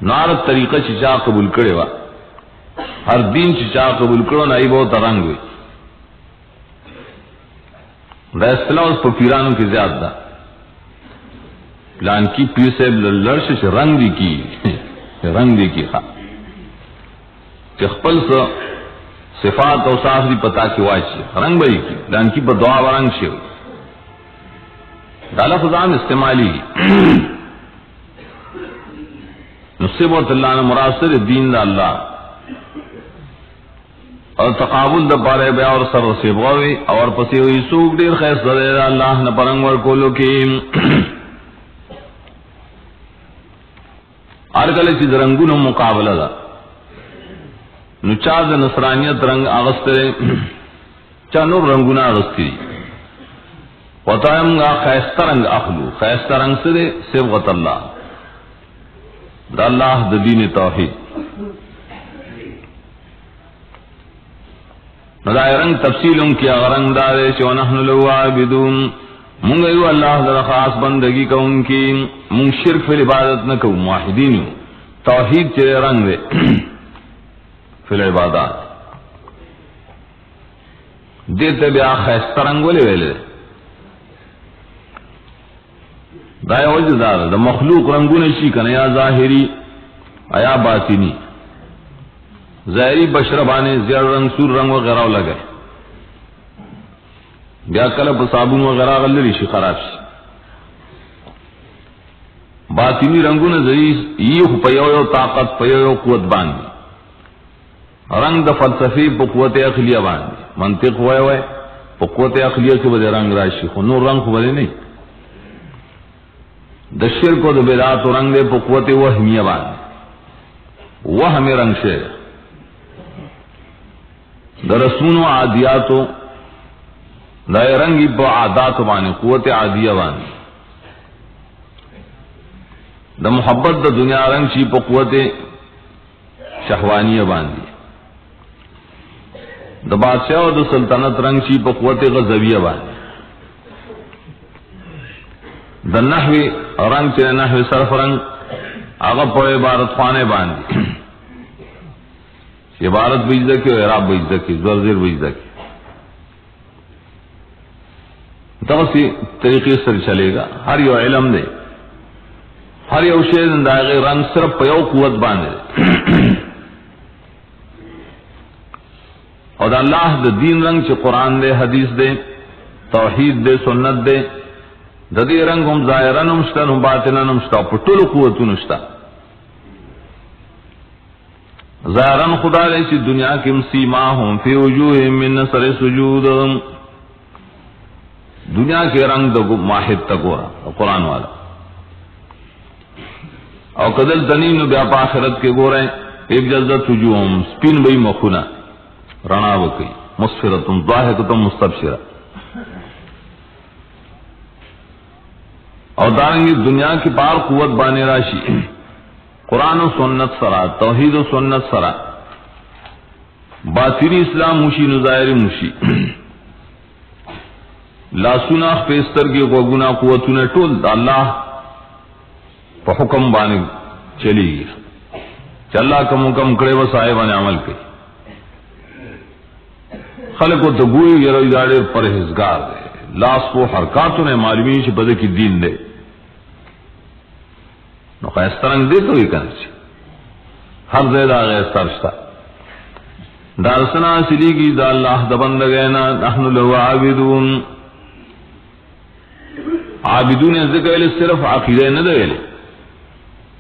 نارد طریقہ چچا قبول کرے وا ہر دین چچا قبول کرو نائی بہت رنگ ہوئی دا اصطلاح اس پر پیرانوں کی زیادہ پلان کی پیر سے لڑش سے رنگ دی کی خواہ کہ خپل سے صفات و صاف دی پتا کی واچی رنگ بھئی کی پلان کی بدعا و رنگ سے ہوئی دا لفظ عام استعمالی نصیبت اللہ نے مراسل دین دا اللہ اور تقابل دا پارے بیا اور سر رسیب غوی اور پسی ہوئی سوک دیر خیس دے اللہ نے پرنگور کولو کی ارکل چیز رنگون مقابلہ دا نچاز نصرانیت رنگ آغسترے چانور رنگون آغستی وطایم گا خیستہ رنگ اخلو خیستہ رنگ سے دے صبغت اللہ دا اللہ دا دین توحید ندائی رنگ تفصیلوں کی رنگ دارے چو نحن لو عابدون منگا یو اللہ در خاص بندگی کا ان کی منگ شرک فی العبادت نہ کو موحدین توحید چرے رنگ دے فی العبادات دیتے بیا خیستہ رنگ ولی ویلے دائی وجہ دار دا مخلوق رنگون شی کن یا ظاہری یا باطنی ظاہری بشربانے زیر رنگ سور رنگ وغیرہ لگے بیا کلب صابون وغیرہ غلری شی خراب شی باطنی رنگون زریز یہ پیو طاقت پیو قوت باندی رنگ دا فلسفی پا قوت اخلیہ باندی منطق ہوئے پا قوت اخلیہ کے بدے رنگ راشی خو نور رنگ خو بدے نہیں دا شرک و دا بدعات و رنگ دے پا قوت وہمیہ باندے وہمی رنگ شے دا رسون و عادیاتو دا رنگی پا عادات باندے قوت عادیہ باندے دا محبت دا دنیا رنگ چی پا قوت شہوانیہ باندے دا بادشاہ و دا سلطنت رنگ چی پا قوت غضبیہ باندے دا نحوی رنگ چلے نحوی صرف رنگ آغا پر عبارت خوانے باندی عبارت بیجدہ کی و عراب بیجدہ کی زرزیر بیجدہ کی دوسی طریقے سے چلے گا ہر یو علم دے ہر یو شیر اندائے رنگ صرف پیو قوت باندے اور اللہ دا دین رنگ چے قرآن دے حدیث دے توحید دے سنت دے دا دی رنگ ہم ظاہرہ نمشتا ہم باطنہ نمشتا پٹول قوتو نشتا ظاہران خدا لیسی دنیا کی سیماہم فی وجوہم من نصر سجود دنیا کے رنگ دا ماہد تک ہو رہا قرآن والا اور قدل تنین بیا پا آخرت کے گو رہے ایک جزت وجوہم سپین بئی مخونا رنا بکی مسفرتن ضاحکتن مستبشرہ. اور دارنگی دنیا کی پار قوت بانے راشی قرآن و سنت سرا توحید و سنت سرا باطنی اسلام مشی نظائر مشی لاسونا پیستر کے گوگنا قوتوں ٹول اللہ پا حکم بانے چلی گی چلا کم حکم کرے و صاحبان عمل کے خلق و تبوئی یرو ادارے پرہیزگار دے لاس کو حرکاتوں نے معلومی سے بدے کی دین دے نو خیسترنگ دے تو ہی کنچ ہر زیدہ غیسترشتا دارسنا سلی کی دا اللہ دبندگینا نحن لہو عابدون عابدون ذکر لے صرف عقیدے نہ دے لے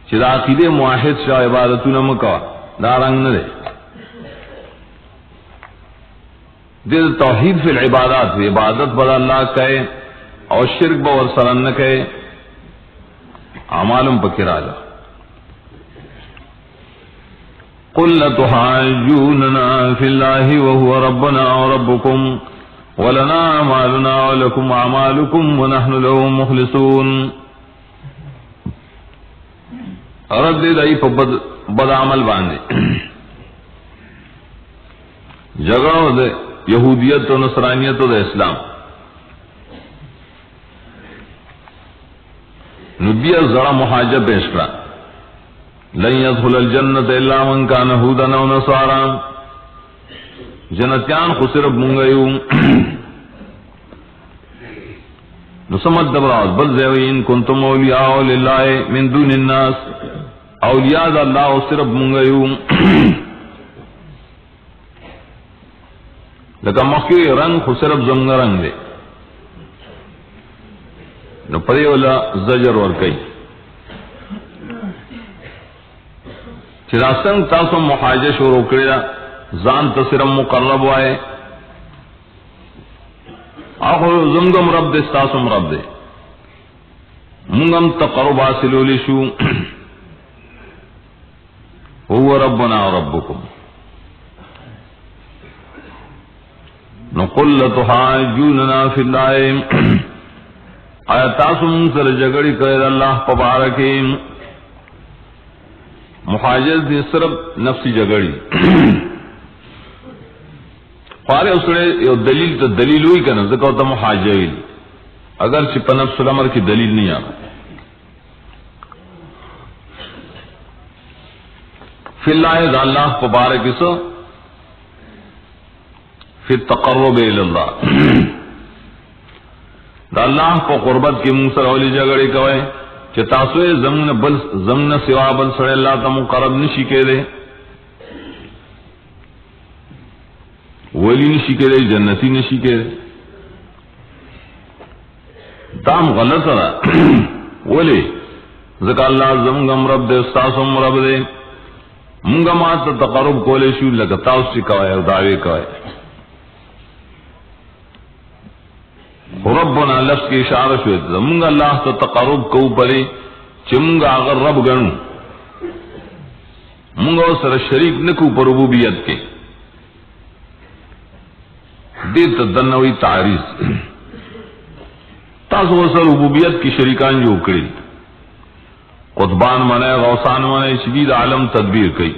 چیز عقیدے موحد شاہ عبادتون مکوا دارنگ نہ دے دل توحید فی العبادات عبادت بدا اللہ کہے اور شرک باور سرن نہ کہے اعمالم پکر آجا قل لتحاجوننا فی اللہ وهو ربنا وربکم ولنا اعمالنا ولکم اعمالکم ونحن له مخلصون. رد دائی پا بد عمل باندے جگڑو دے یہودیت و نصرانیت و دے اسلام ندیہ زڑا محاجہ پیش کرا لن يدخل الجنت الا من كان هودا او نصارا جنتیان خو صرف مونگیو نسمت دبراز بل زیوین کنتم اولیاء للہ من دون الناس اولیاء دا اللہ صرف مونگیو لکہ مخی رنگ خو صرف زمگ رنگ دے نو پدے والا زجر اور کئی چراسنگ تاسو محاجہ شروع کریا زان تصرم مقرب وائے آخر زمگم رب دے ستاسم رب دے منگم تقرب حاصلو لشو هو ربنا و ربکم نقل لتحاجوننا فی اللہ آیا تاسو منسر جگڑی کرد اللہ پبارکی محاجز دی صرف نفسی جگڑی پارے اسڑے یو دلیل تا دلیل ہوئی کنا ذکر تا محاجویل اگر چپا نفس الامر کی دلیل نہیں آگا فی اللہ دا اللہ پبارکی سو فی التقرب الاللہ دا اللہ کو قربت کی منصر اولی جگڑی کوئے کہ تاسوے زمن سوا بل سڑے اللہ تا مقرب نشی کے دے ولی نشی کے دے جنتی نشی کے دے دام غلط رہا ولی ذکر اللہ زمگم رب دے استاسم رب دے منگم آتا تقرب کولے شو لگا تاس چی کوئے اور دعوے کوئے ربنا لفظ کی اشارہ شوئے تھا منگا اللہ تا تقرب کو پڑے چمگا اگر رب گنو منگا سر شریک نکو پر ربوبیت کے دیتا دنوی تعریض تاسو سر ربوبیت کی شریکان جو کری قطبان منے غوثان منے شدید عالم تدبیر کئی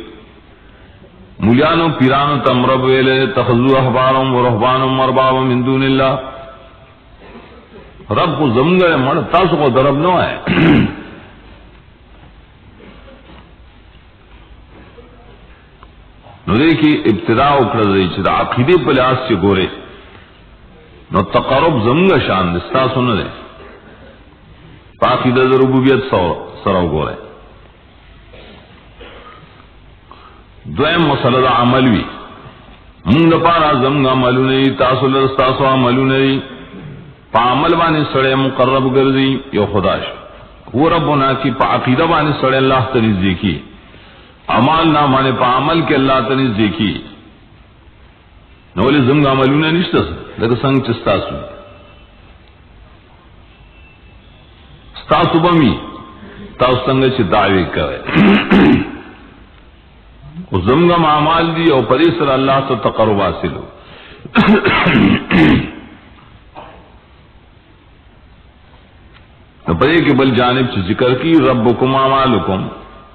مولیانو پیرانو تمرب ویلے تخذو احبارم و رحبانم ارباب من دون اللہ رب کو زمگے مڑ تاسو کو درب نہ ہے نو دیکھی ابتداء اکڑ دی چھ دا عقیدے پہ لحاظ سے گورے نو تقرب زمگا شان دستا سن دے پاقیدہ دا ربوبیت سراو گورے دویم مسئلہ دا عملوی منگ پارا زمگا عملو نئی تاسو لرستاسو عملو نئی پا عمل بانے سڑے مقرب گردی یو خداش وہ ربنا کی پا عقیدہ بانے سڑے اللہ تنیز دیکھی عمال نہ مانے پا عمل کے اللہ تنیز دیکھی نولی زمگ عملو نے نشتا لیکن سنگ چستاسو ستاسو بمی تاو سنگ چی دعوی کرے زمگم عمال دی او پریسر اللہ تا تقرب حاصلو پدے کے بل جانب سے ذکر کی ربکم اعمالکم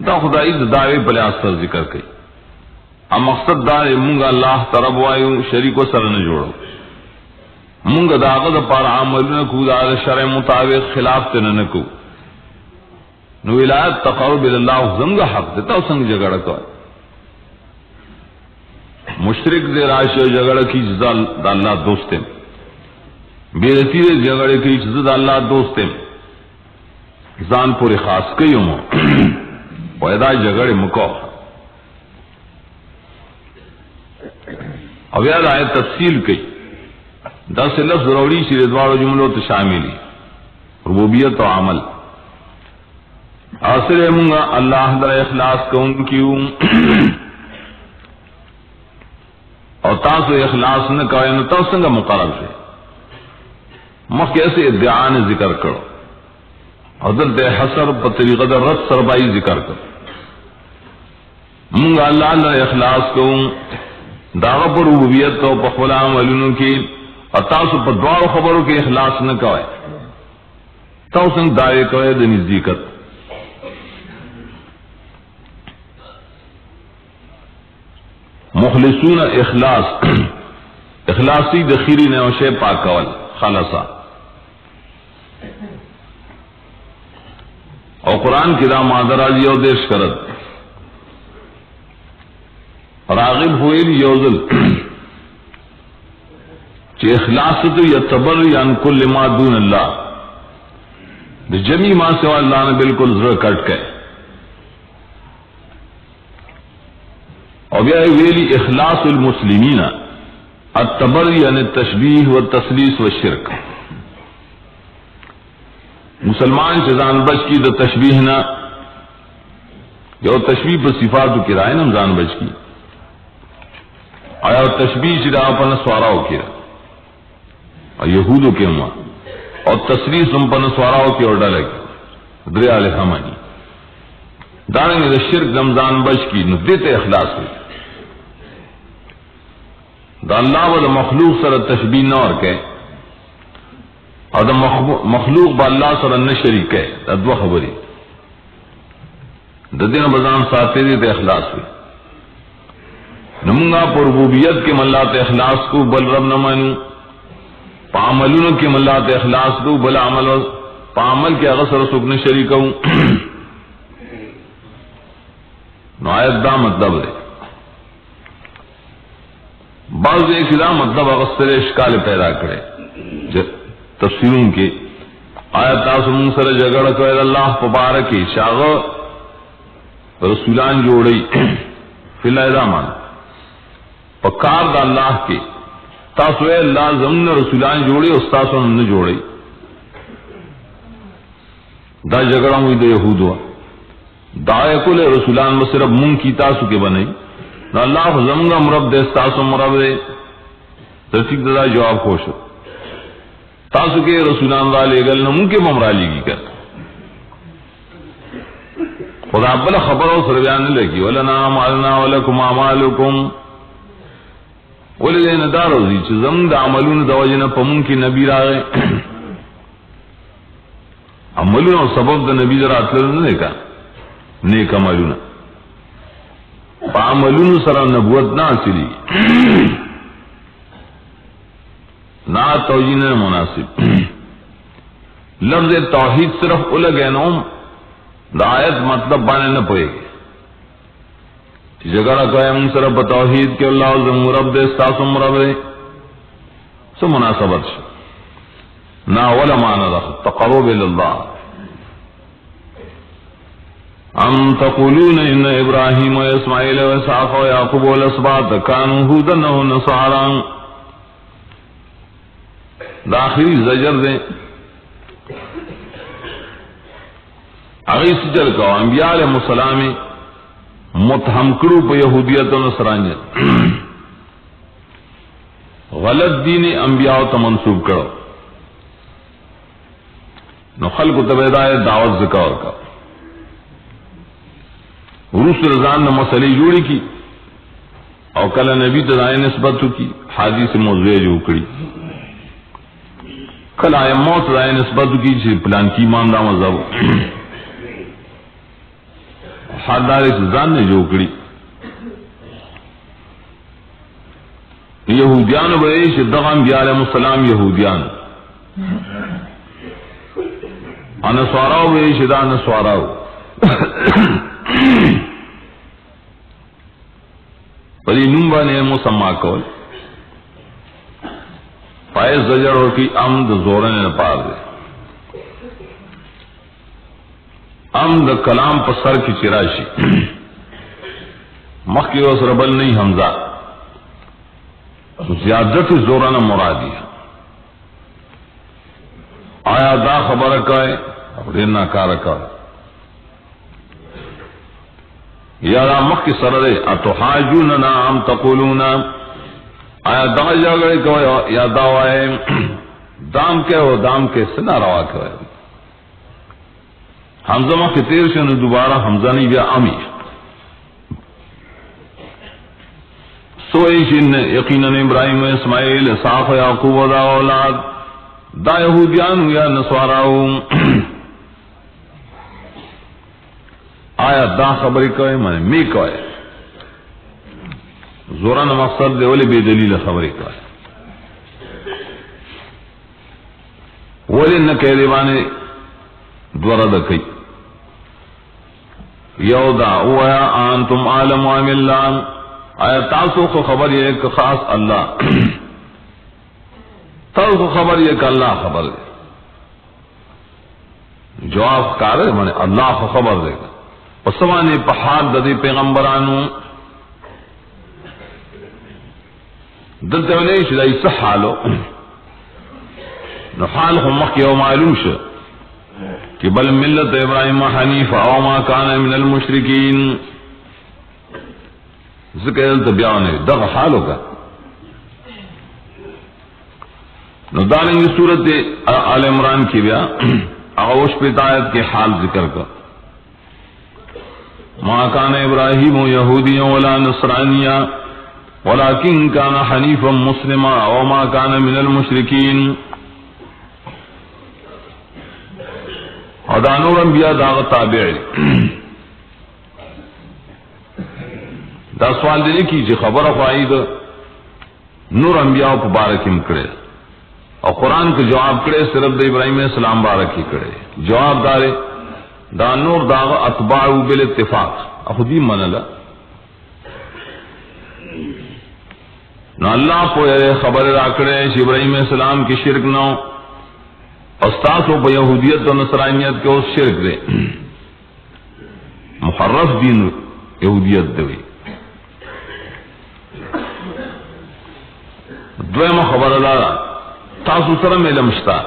دا خدای دا دعوے پلے آستر ذکر کی ام مقصد دا مونگا اللہ طرف وایو شریک و سر نہ جوڑو مونگا داغد پار عملنا کو دا شرع مطابق خلاف تن نکو نو ولایت تقرب اللہ زنگ حق دیتا سنگ جگڑ کو مشرک دے راشی جگڑ کی جزا دا اللہ دوستیں بیرتی دے جگڑ کی جزا دا اللہ دوستیں زان پوری خاص کئیوں مو پیدا جگڑ مکو اب یاد آئے تفصیل کئی دس لفظ ضروری سی ردوار و جملوں تو شاملی ربوبیت و عمل اصل مونگا اللہ در اخلاص کون کیوں اور تاسو اخلاص نہ کرے نو تو سنگا مقرر سے مخ کیسے ادعا نے ذکر کرو حضرت حسر پر طریقہ در رد سربائی ذکر کرو مونگا اللہ در اخلاص کون دعوی پر ربوبیت کو پخلا عملونو کی اور تاسو پر دوار خبروں کے اخلاص نہ کوئے تو سنگ دعوے کوئے د نزدیکت مخلصون اخلاص اخلاصی دخیری نوشے پاکول خالصا اور قرآن کی دا مادرازی اور دیش کرد راغب ہوئے یوزل چی اخلاص تو یتبر یان کل ما دون اللہ جمی ما سوا اللہ نے بالکل زر کٹ کے اور یہ ویلی اخلاص المسلمین التبر یعنی تشبیح و تسلیس و شرک مسلمان چزان بچ کی تو تشبیح نہ جو تشبیح پر صفات کی رائے نا جان بچ کی آیا تشبیح چرا پن سواراو کیا اور یہودوں کے ماں اور تسلیس ام پن سواراو کی اور ڈالے کی دریال ہمانی داریں گے شرک رمضان بچ کی ندیت اخلاص ہوئی دا اللہ و دا مخلوق سر تشبیح نہ اور کہ اور دا مخلوق با اللہ سر نہ شریک ہے دا دو خبری دا دین بزان ساتے دیتے اخلاص ہوئی نمونگا پر ربوبیت کے ملات اخلاص کو بل رب نہ مانو پاملون کے ملات اخلاص کو بل عمل پامل کے اغسر سکن شریک ہوں نوایت دا مطلب ہے بعض ایک دا مطلب اغسر اشکال پیدا کرے تفسیروں کے آیت تاسمون سر جگڑ کوئے اللہ پبارکی شاغ رسولان جوڑی فی اللہ دا مان پکار دا اللہ کے تاسو اللہ زمن رسولان جوڑی استاسو نے جوڑی دا جگڑا ہوئی دا یہودوا دعائے کل رسولان بصرف من کی تاسو کے بنائی نہ اللہ زمگا مرب دے استاسو مرب دے ترسیق دا جواب خوش تاسو کے رسولان دا لے گل نمون کے ممرالی کی کر خدا بلا خبروں سر بیان لگی ولنا عمالنا ولکم عمالکم ولدین دارو زی چھ زمن دا عملون دا وجن پمون کی نبی راگے عملون اور سبب دا نبی ذرا اطلع نے کہا نیک عملون پا عملون سر نبوت نا حاصلی نا توجین مناسب لفظ توحید صرف الگ نوم دا آیت مطلب بانے نہ پوئے گی جگڑا کہ من صرف توحید کہ اللہ عزم رب دے استاسم رب دے سو مناسبت شو نا ولا معنی دا تقرب الاللہ ام تقولون ان ابراہیم و اسماعیل و اسحاق و یعقوب و الاسباط کانوا ہودن و نصارا داخلی زجر دے اگئی سجل کو انبیاء علیہ السلام متہم کرو پہ یہودیت و نصرانیت غلط دین انبیاء تا منصوب کرو نو خلق تبیدائے دعوت ذکر کا روس رضان نے مسئلے جوڑی کی اور کل نبی تدائے نسبت کی حدیث موضوع جو کری کل آئے موت تدائے نسبت کی چھے پلان کی ماندہ مذہب حدار سزان نے جو کری یہودیان بیش دغم بی علیہ السلام یہودیان انسواراو بیش دا انسواراو پری نمبا نے مسمع کول فائز زجر اور کی امد زورن نپار دے امد کلام پر سر کی چراشی مخی وس ربل نہیں حمزہ زیادت زورن مرادی آیا دا خبر کائے رینا کار کائے یا را مخی سر دے اتحاجوننا ام تقولونا آیا دا جاگرے کو یا داوائے دام کے ہو دام کے سنا روا کے ہوئے حمزہ مخی تیر سے دوبارہ حمزہ نہیں بیا امی سوئیشن یقیناً ابراہیم اسماعیل صاف یعقوب دا اولاد دا یہودیان یا نسواراؤ آیا دا خبری کوئے مانے می کوئے زوران مقصد دے ولی بے دلیل خبری کوئے ولی نکے دیوانے دورد کئی یودا اویا آنتم عالم وعم اللہ آیا تاسو کو خبر یہ کہ خاص اللہ تاسو کو خبر یہ کہ اللہ خبر دے جواب کارے مانے اللہ کو خبر دے گا پسوانے پہاڑ ددی پیغمبرانو دلتے میں نہیں شدائی سحالو نحال خمق یو معلوم شو کہ بل ملت ابراہیم حنیف او ما کان من المشرکین ذکر التبیانے دغ حالو کا نو دارنگی صورت آل عمران کی بیا اغوش پیتایت کے حال ذکر کا ما کان ابراہیم یہودیا ولا نصرانیا ولكن كان حنیفا مسلما وما كان من المشرکین ادانور انبیاء داغ تابعی دا سوال دینے کی جی خبر خواہید نور انبیاء کو بارکیم کرے اور قرآن کو جواب کرے صرف دا ابراہیم علیہ السلام بارکی کرے جواب دارے دا نور داغ اتباعو بالاتفاق خودی منلا نو اللہ کو خبر راکڑے ابراہیم علیہ السلام کی شرک نو استاذ و یہودیت و نصرانیت کے اس شرک دے محرف دین یہودیت دے دویم خبر اللہ تاسو سرم علمشتا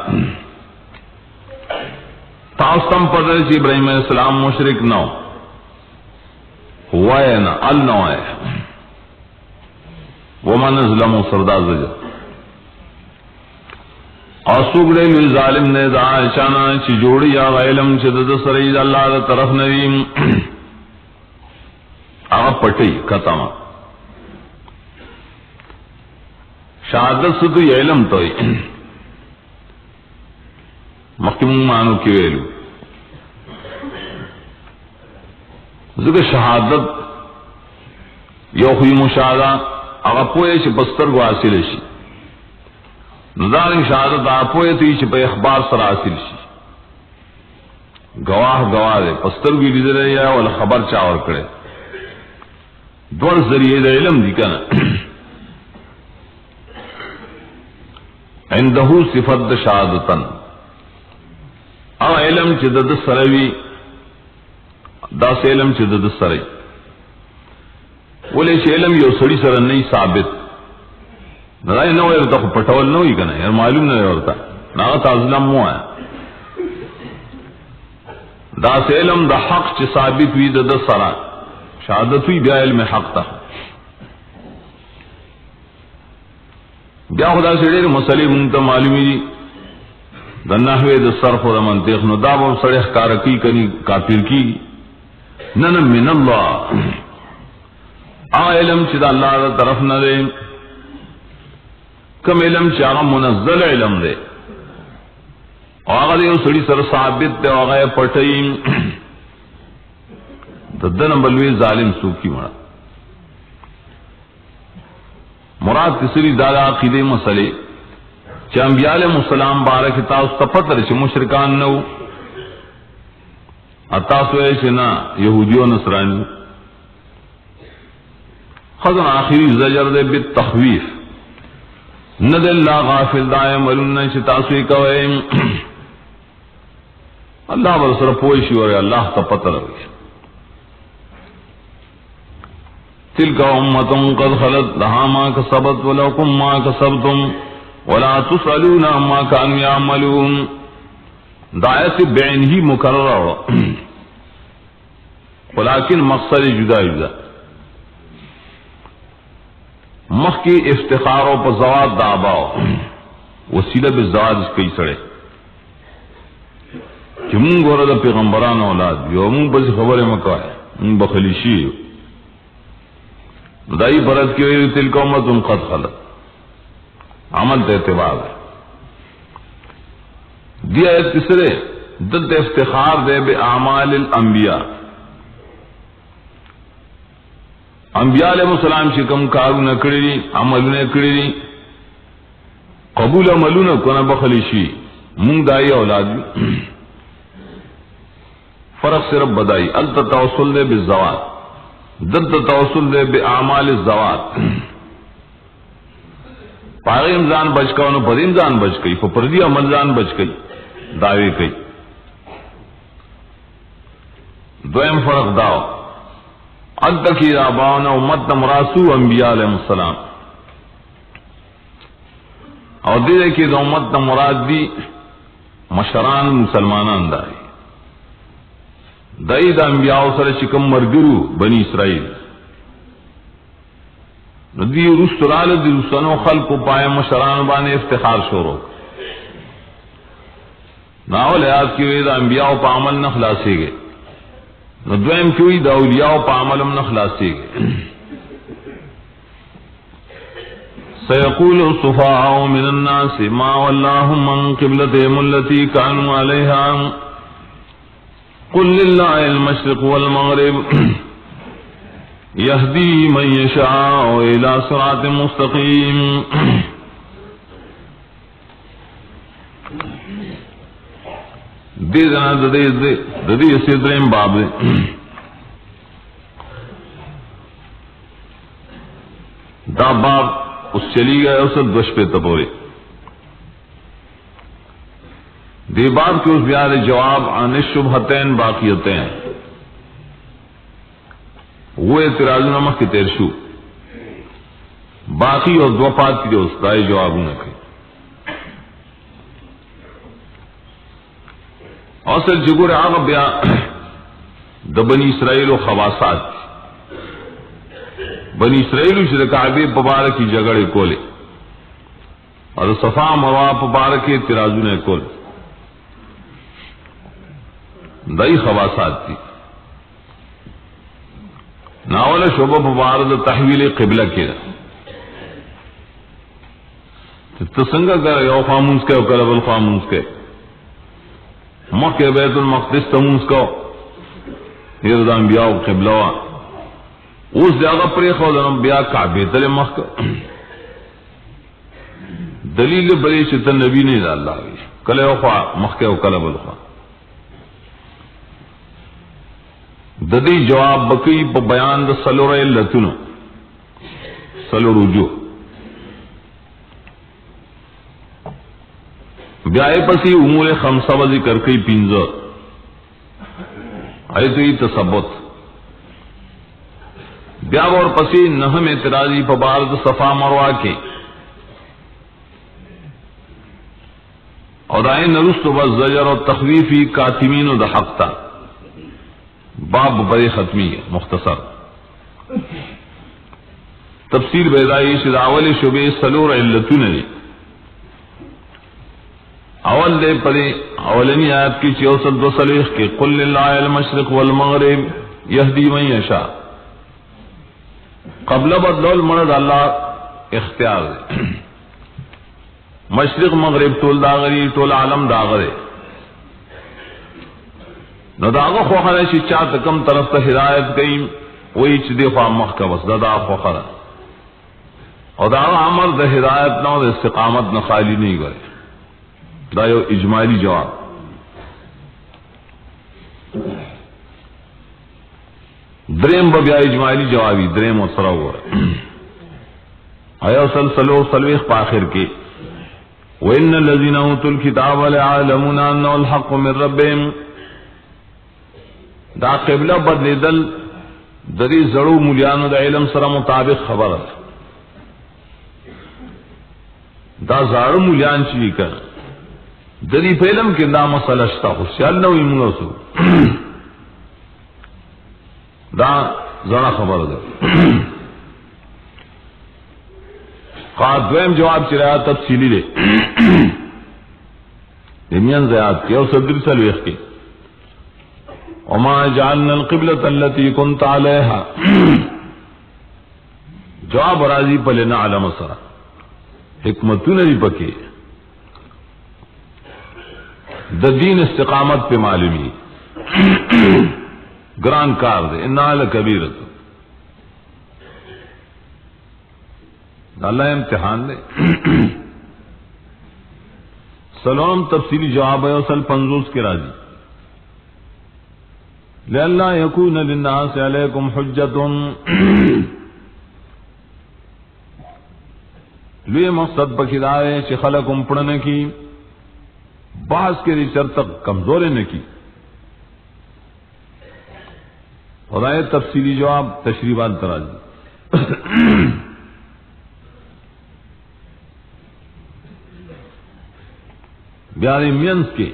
تاستم پر رہے ابراہیم علیہ السلام مشرک نو ہوا ہے نا ال نو ہے ومن ظلم و سردار زجر اور سگڑے میں ظالم نے دا چانا چی جوڑی یا علم چی دا سرید اللہ دا طرف نویم آغا پٹی ختم شہادت سے تو علم تو مقیم مانو کی ویلو ذکر شہادت یو خوی مشاہدہ اگر پوئے چھ بستر کو حاصل شی نظارنگ شہادت آپوئے تو چھ پہ اخبار سر حاصل شی گواہ گواہ دے پستر کی بھی ذرے یا والا خبر چاور کرے دور ذریعے دے علم دی کنا عندہو صفت شہادتن او علم چھ دد سروی دا سے علم چھ دد سروی بولے چھ علم یو سڑی سر نہیں ثابت نہ نو ہوتا پٹول نہ ہوئی کنا یار معلوم نہ ہوتا نہ ازلم مو ہے دا سے علم دا حق چھ ثابت ہوئی دا سرا شہادت ہوئی بیا علم حق تا بیا خدا سے دیر مسئلے منتا معلومی دی دا نحوے دا صرف و دا منطق نو دا با سڑے کارکی کنی کافر کی نن من اللہ علم چې د الله تعالی طرف نه دی، کوم علم چې هغه منزل علم دی او هغه یو سړي سره ثابت دی او هغه پټي د دنه بلوي ظالم څوک مړه. مراد کسری دا عقیده مسئلے چې انبیاء علیهم السلام بارک تاسو ته پته چې مشرکان نو تاسو یې چې نه يهوديو نصراني. خذن آخری زجر دے بالتخویف ند اللہ غافل دائم ولن چې تاسو یې کوئ اللہ ورسره پوه شي او اللہ ته پته لري. تلك أمة قد خلت لها ما كسبت ولكم ما كسبتم ولا تسألون عما كانوا يعملون. دعایت بعین ہی مکرر ہو ولیکن مقصد جدا جدا. مخ کی افتخاروں پر زواد دعباؤ وسیلہ بالزواج اس کئی سڑے کہ مون گورا دا پیغمبران اولاد یو مون بس خبر مکہ ہے مون بخلیشی دائی برد کی ویلی تلک امت قد خلت عمل تے اعتبار ہے. دیا ایت تیسرے دد افتخار دے بے اعمال الانبیاء. انبیاء علیہ السلام شکم کارو نکڑی عمل نکڑی قبول عملو نکونا بخلیشی مونگ دائی اولاد فرق صرف بدائی التا توصل دے بالزوات دد توصل دے بے اعمال الزوات. پاغی امزان بچ کا انہوں پر امزان بچ گئی پردی عمل زان بچ گئی دعوی کئی. دویم فرق داو التکی آباؤنا امت مراسو انبیاء علیہ السلام اور دیدے کی دو امت مراد دی مشران مسلمانان دائی دائی دا انبیاء سر شکم مرگرو بنی اسرائیل دی رسطرال دی رسطنو خلق کو پائے مشران بانے افتخار شورو ناول حیات کی وید انبیاء پا عمل نخلاسی گئے ندویم کیوئی دا اولیاء پا عملم نخلاسی گئے. سیقول الصفاء من الناس ما واللہم من قبلتهم التي كانوا عليها قل لله المشرق والمغرب يهدي من يشاء إلى صراط مستقيم. دے جنا ددی سیدریم باب دا باب اس چلی گئے اس دوش پہ تپورے دے باب کے اس بیار جواب عن الشبہتین باقیتین وہ اعتراض نمک کی تیرشو باقی اور دو پات کی اس دائے جواب نہ کہ اصل جگور آغا بیا دا بنی اسرائیل و خواسات بنی اسرائیل شد کعبی پبارکی جگڑے کولے اور صفا مروا پبارکی ترازونے کول دائی خواسات تھی. ناول شعبہ پبارد تحویل قبلہ کی تسنگا کر یو خامونس کے وکلب الخامونس کے مکہ بیت المقدس تمونس کو یہ دا انبیاء و قبلہ اس جگہ پر خود انبیاء کعبے تلے مکہ دلیل بلی چتن نبی نہیں دا اللہ کلے وخوا مکہ و کلب الخوا. ددی جواب بکی پا بیان دا سلور علتنو سلور رجوع بیائے پسی امور خمسہ و ذکر کئی پینزر ایتوی تثبت بیا اور پسی نہم اعتراضی پا بارد صفا مروا کے اور دائیں نرست و زجر و تخویفی کاتمین و دا حق تا باب بڑے ختمی ہے مختصر تفسیر بیدائی سے اول شبے سلور علتون لی اول دے پڑے اولنی آیت کی چوسط و صلیخ کے قل للہ المشرق والمغرب یہدی من یشاء قبل بدلول مرد اللہ اختیار دے. مشرق مغرب ټول داغری ټول عالم داغره نو داغه خو خره چې چا کم طرف ته ہدایت گئی وہی چې دی خوا مخ کا بس دا خو خره او دا امر د ہدایت نو د استقامت نه خالی نه غره. دا یو اجمالی جواب. دریم بیا اجمالی جوابی دریم سره وره آیا سلسلو سلوخ په اخر کې وَإِنَّ الَّذِينَ أُوتُوا الْكِتَابَ لَيَعْلَمُونَ أَنَّهُ الْحَقُّ مِنْ رَبِّهِمْ. دا قبلہ بدلیدل دری زړو مولیانو د علم سره مطابق خبره دا زړو مولیان چې کړه دری په علم کې دا مسله شته خو خیال نه وي موږ سو دا زړه خبره ده. دویم جواب چرایا تفصیلی دے دمین زیاد کی اور صدر سلویخ کی وما جعلنا القبلة التي كنت عليها. جواب راضی پلنا علم سرا حکمتوں نے بھی پکے د دین استقامت پہ معلومی گران کار دے انہا لکبیرت اللہ امتحان دے. سلام تفصیلی جواب ہے اصل 50 کے راضی لئلا یکون للناس علیکم حجت. لوی مقصد بکدائے چی خلقم پڑھنے کی بعض کے ریچر تک کمزورے نے کی. خدای تفصیلی جواب تشریفات تراضی. بیاری مینس کے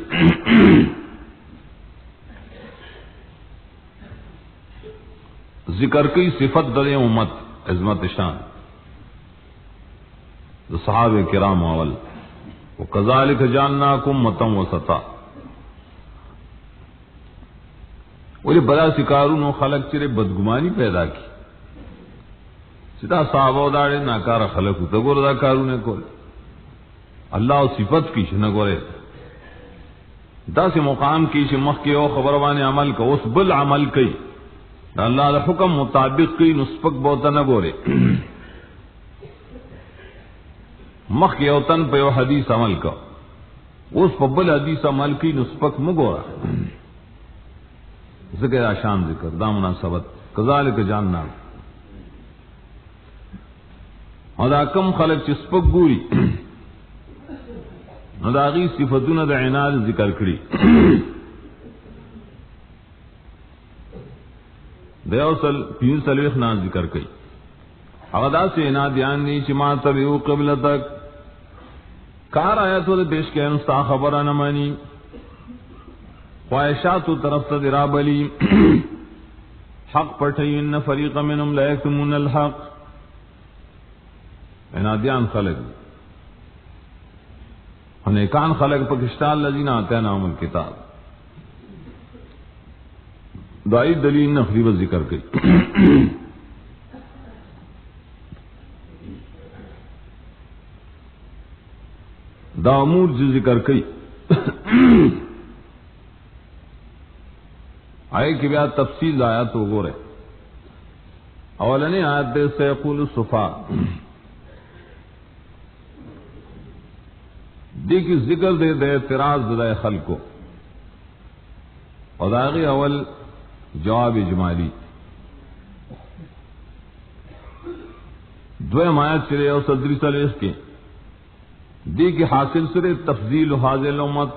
ذکر کی صفت در امت عظمت شان صحابہ کرام اول وکذالک جعلناکم امة وسطا. ولی بڑا سکارون خلق چرے بدگمانی پیدا کی سدا صحابہ داڑے ناکار خلق ہوتا گور دا کارون کول اللہ صفت کی نہ گورے دا سے مقام کی مخ کے او خبر وانے عمل کا اس بل عمل کی اللہ دا حکم مطابق کی نسپک بوتا نہ گورے مخ کے اوتن پہ او حدیث عمل کا اس پہ بل حدیث عمل کی نسپک مگورا ذکر آشان ذکر دا مناسبت کذالک جاننا اور دا کم خلق چسپک گوری نو دا غی صفتون دا عناد ذکر کری دا اوصل پین سلویخ نا ذکر کری اغدا سے عناد یعنی چی ما تبعو قبلتک کار آیتو دا پیش کے انستا خبرانا مانی خواہشاتو طرف تا درابلی حق پٹھئین فریق منم لا یکتمون الحق عنادیان خلق نیکان خلق پاکستان الذین آتیناہم الکتاب. دائی دلیل نخری و ذکر کی دا امور جو ذکر کی آئے کہ بیا تفصیل آیا تو گو رہے اولنی آیت دے سیقول الصفا دیکھ ذکر دے دے اعتراض دے خلق کو اور داغی اول جواب اجمالی دویم آیت چلے اور صدری سلیس کے دیکھ حاصل سرے تفضیل حاضل امت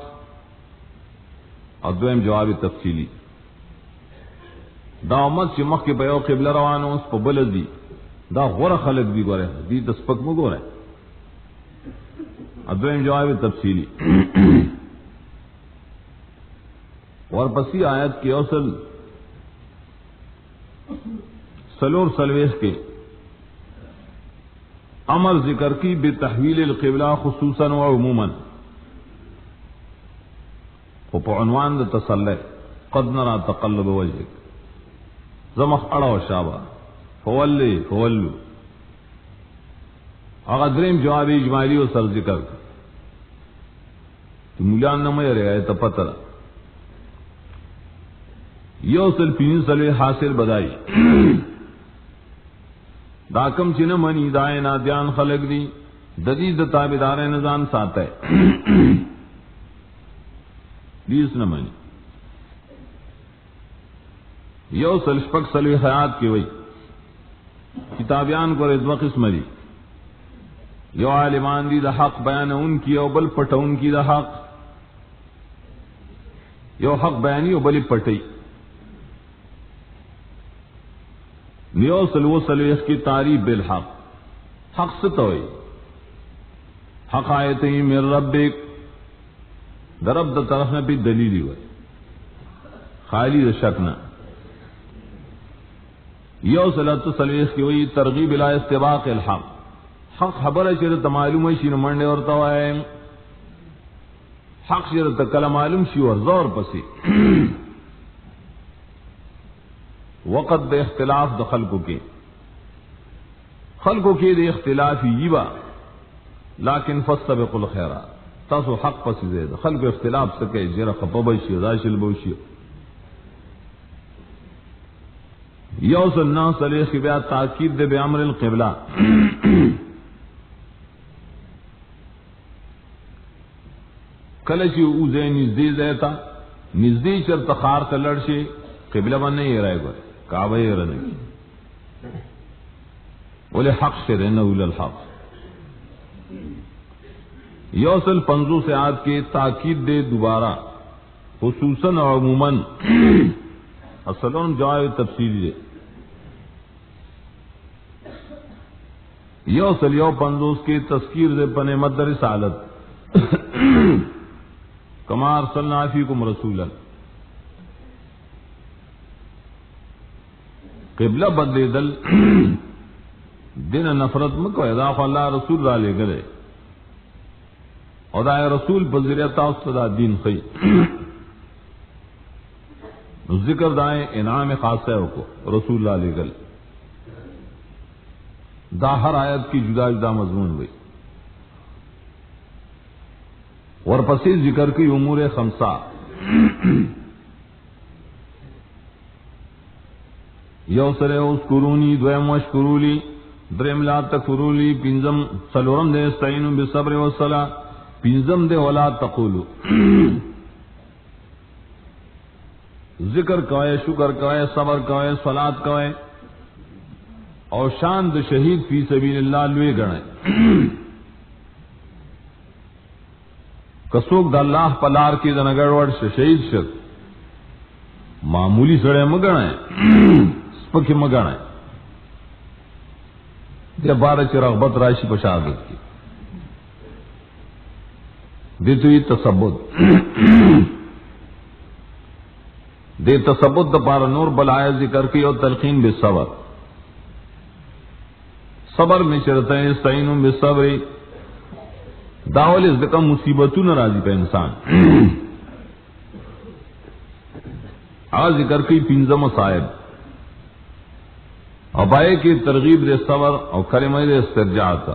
اور دویم جواب تفصیلی دا امت چی مخ کے بیو قبل روانو اس پا بلد دی دا غور خلق دی گورے دی دسپک مو گورے ادویم جواب تفصیلی اور پسی آیت کی اوصل سلور سلویس کے امر ذکر کی بتحویل القبلہ خصوصاً و عموماً عنوان دا تسلح قد نرا تقلب وجهک زمخ اڑا و شابہ فولو اگر دریم جواب اجمالی و سر ذکر کر تو مولان نہ رہے تو پتہ یو سل پین سلوے حاصل بدائی داکم چن منی دائے نادیان خلق دی ددید تابدار نظام ساتا ہے دیس نہ منی یو سل شپک سلوے حیات کی وئی کتابیان کو رضو قسم دی یو عالمان دی دا حق بیان ان کی او بل پٹا ان کی دا حق یو حق بیانی او بل پٹی نیو سلو سلویخ کی تعریف بالحق حق ستوئی حق آیتیں من ربک درب دا طرف میں بھی دلیلی ہوئی خالی دا شکنا یو سلط سلویخ کی ہوئی ترغیب الى استباق الحق حق خبر ہے چرت معلوم ہے شیر منڈے اور توائے حق چرت کل معلوم شی اور زور پسی وقت دے اختلاف دا خلقوں کے دے اختلاف یبا لیکن فاستبقوا الخیرات تاسو حق پسی دے دا خلق اختلاف سکے جرا خپبشی راشل بوشی یوس الناس علیہ کی بیات تاکید دے بیامر القبلہ کلچی اوزے نزدی زیتا نزدی چر تخار کا لڑشے قبلہ بننے یہ رائے گئے کعبہ یہ رہنے کی بولے حق سے رہنا اولی الحق یوسل 500 سے آج کے تاکید دے دوبارہ خصوصاً اور عموماً اصلاً جواب تفصیل دے یوسل یو 500 کے تذکیر دے پنے مد رسالت کما ارسلنا فیکم رسولا قبلہ بدلے دل دن نفرت مکو اضاف اللہ رسول را لے گلے اور دائے رسول پذیرتا استدا دین خی ذکر دائے انعام خاصہ کو رسول اللہ لے گل دا ہر آیت کی جدا جدا مضمون ہوئی اور پسی ذکر کی امور خمسہ یو سرے اسکرونی دویم وشکرولی درم لا تکفرولی پنزم سلورم دے استعینوا بالصبر والصلاۃ پنزم دے ولا تقولوا ذکر کوئے شکر کوئے صبر کوئے صلاۃ کوئے اور شان د شہید فی سبیل اللہ لوے گنے کسوک دا اللہ پلار کی دنگر وڑ شہید شد معمولی سڑے مگنے سپکی مگنے دے بارہ چی رغبت راشی پشاہدت کی دیتوی تصبت دے تصبت دا پارا نور بلائے ذکر کی اور تلقین بالصبر صبر میں چرتے ہیں استعینوا بالصبر داول اس دکا مصیبتوں ناراضی پہ انسان آج ذکر کی پنزم صاحب ابائے کی ترغیب دے صبر اور کلمہ دے استرجاع تا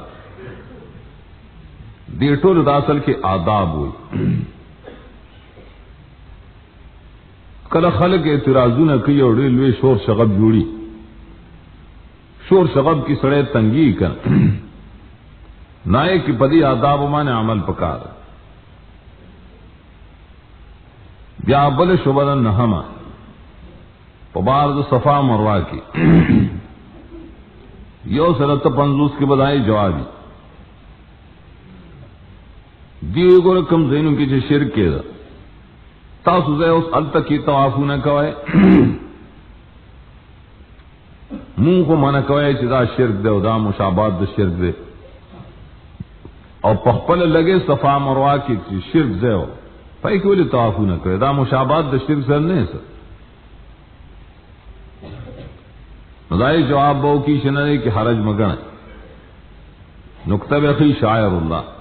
دیٹو رداسل کے آداب ہوئی کل خلق اعتراضوں نہ کی اور ریلوے شور شغب جوڑی شور شغب کی سڑے تنگی کر نائے کی پدی آداب مان عمل پکار بیا بل شبدن نہما پبارد صفا مروا کی یو سرت 500 کی بدائی جوابی دیو گو رکم زینوں کی جو شرک کے دا تاسو زے اس علتا کی توافو نہ کوئے منہ کو منع کوئے چی دا شرک دے و دا مشابات دا شرک دے اور پخپل لگے صفا مروا کی چی شرک دے و پائی کوئی لی توافو نہ کوئے دا مشابات دا شرک سر نہیں سر مدائی جواب باو کی شنرے کی حرج مگن نکتب اخی شاعر اللہ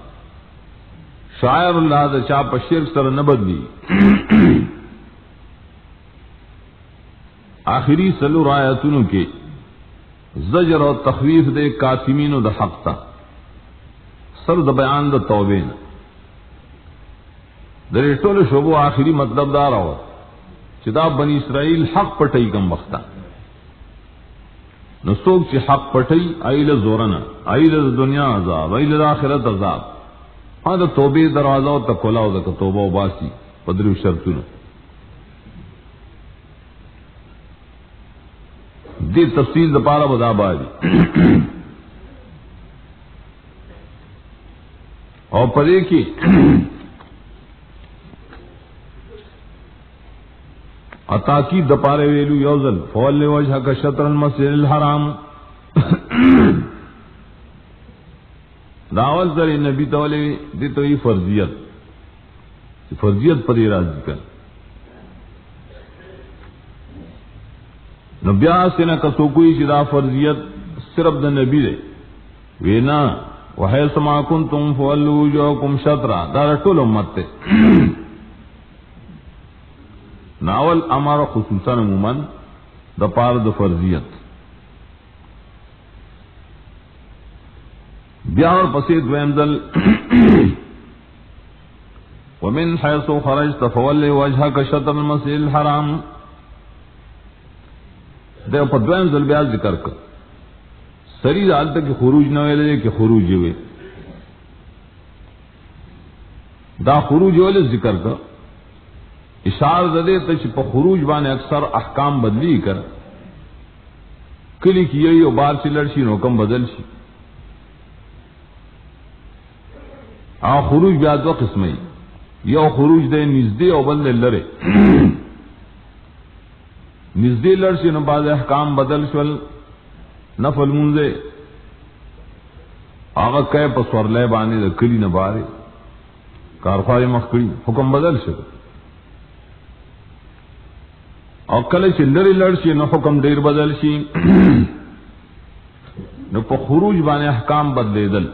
شاعر اللہ دا چاپ شرک سر نبدلی آخری سلو رایتونوں کے زجر اور تخویف دے کاتمین و دا حق تا سر دا بیان دا توبین در ټول شعبو آخری مطلب دار ہو چدا بنی اسرائیل حق پٹئی کم وقتا نسوک چی حق پٹئی ایل زورنا ایل دنیا عذاب ایل آخرت عذاب ہاں دا توبے دروازہ و تکولاو دا توبہ و باسی پدریو شرطونو دی تفصیل دا پارا بدا باری اور پدے کی عطاقی دپارے ویلو یوزل فول وجہ کا شطر المسجد الحرام داول در نبی تولے دی تو یہ فرضیت پر راضی کر نبیا سے نہ کسو کوئی چدا فرضیت صرف دا نبی دے وینا وحیث ما کنتم فولوا وجوہکم شطرا دار ټول امت تے ناول امر خصوصا عموماً دا پار دا فرضیت بیار پسید وینزل ومن حیث خرجت فول وجهك شطر المسجد الحرام دے پدوین زل بیاز ذکر کر سری حالت کی خروج نہ ویلے کہ خروج ہوئے دا خروج والے ذکر کر اشار دے تچ پا خروج بانے اکثر احکام بدلی کر کلی کی یہی و بار سے لڑشی نو کم بدل شی خروج بیاد و قسمی یو خروج دے نزدے و بل لڑے نزدے لڑشی نو بعض احکام بدل شول نفل منزے آغا کئے پا سورلے بانے دا کلی نبارے کارخواہ مخکڑی حکم بدل شد اور کل چ لڑی لڑشی نو حکم دیر بدل شی نو پا خروج بانے احکام بدلے دل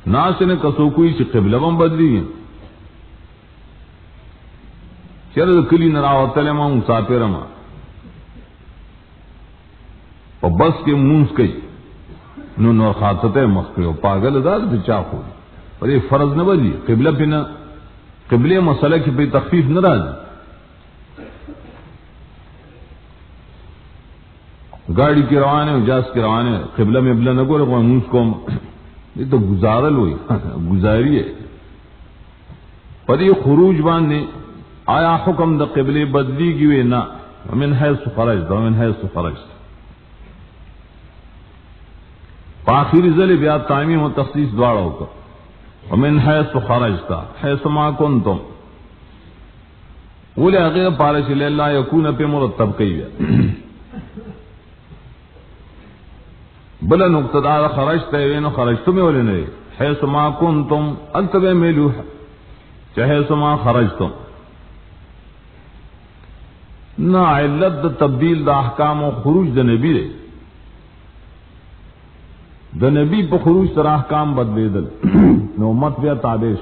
ناس نے کسو کوئی چی قبلہ بم بدلی گئے چرد کلی نراوتل ما مسافر ما پا بس کے مونس کئی نو نور خاطتے مخکڑی پاگل دار پی چاکو پر یہ فرض نہ بدلی قبلہ پی نہ قبلہ مسئلہ کی پی تخفیف نہ راجی گاڑی کی روانے اجاز کی روانے قبلہ میں ابلا نہ کو رکھو منس کو یہ تو گزارل ہوئی گزاری ہے پر یہ خروج باندھنے آیا حکم دا قبلے بدلی کی وے نہ ومن حیث خرجت ومن حیث خرجت پاخری ذل بیا تعمیم و تخصیص دوڑا ہو کر ومن حیث خرجت حیث ما کنتم بولے غیر پارش اللہ یکون پہ مرتب کئی ہے بلا نقطدار خرجت وینو خرجتم ولی نہیں حیث ما کنتم التبع میلو چاہے حیث ما خرجتم نہ علت دا تبدیل دا احکام و خروج دا نبی دے دا نبی پا خروج تر احکام بدلے دل نو امت بیا تابع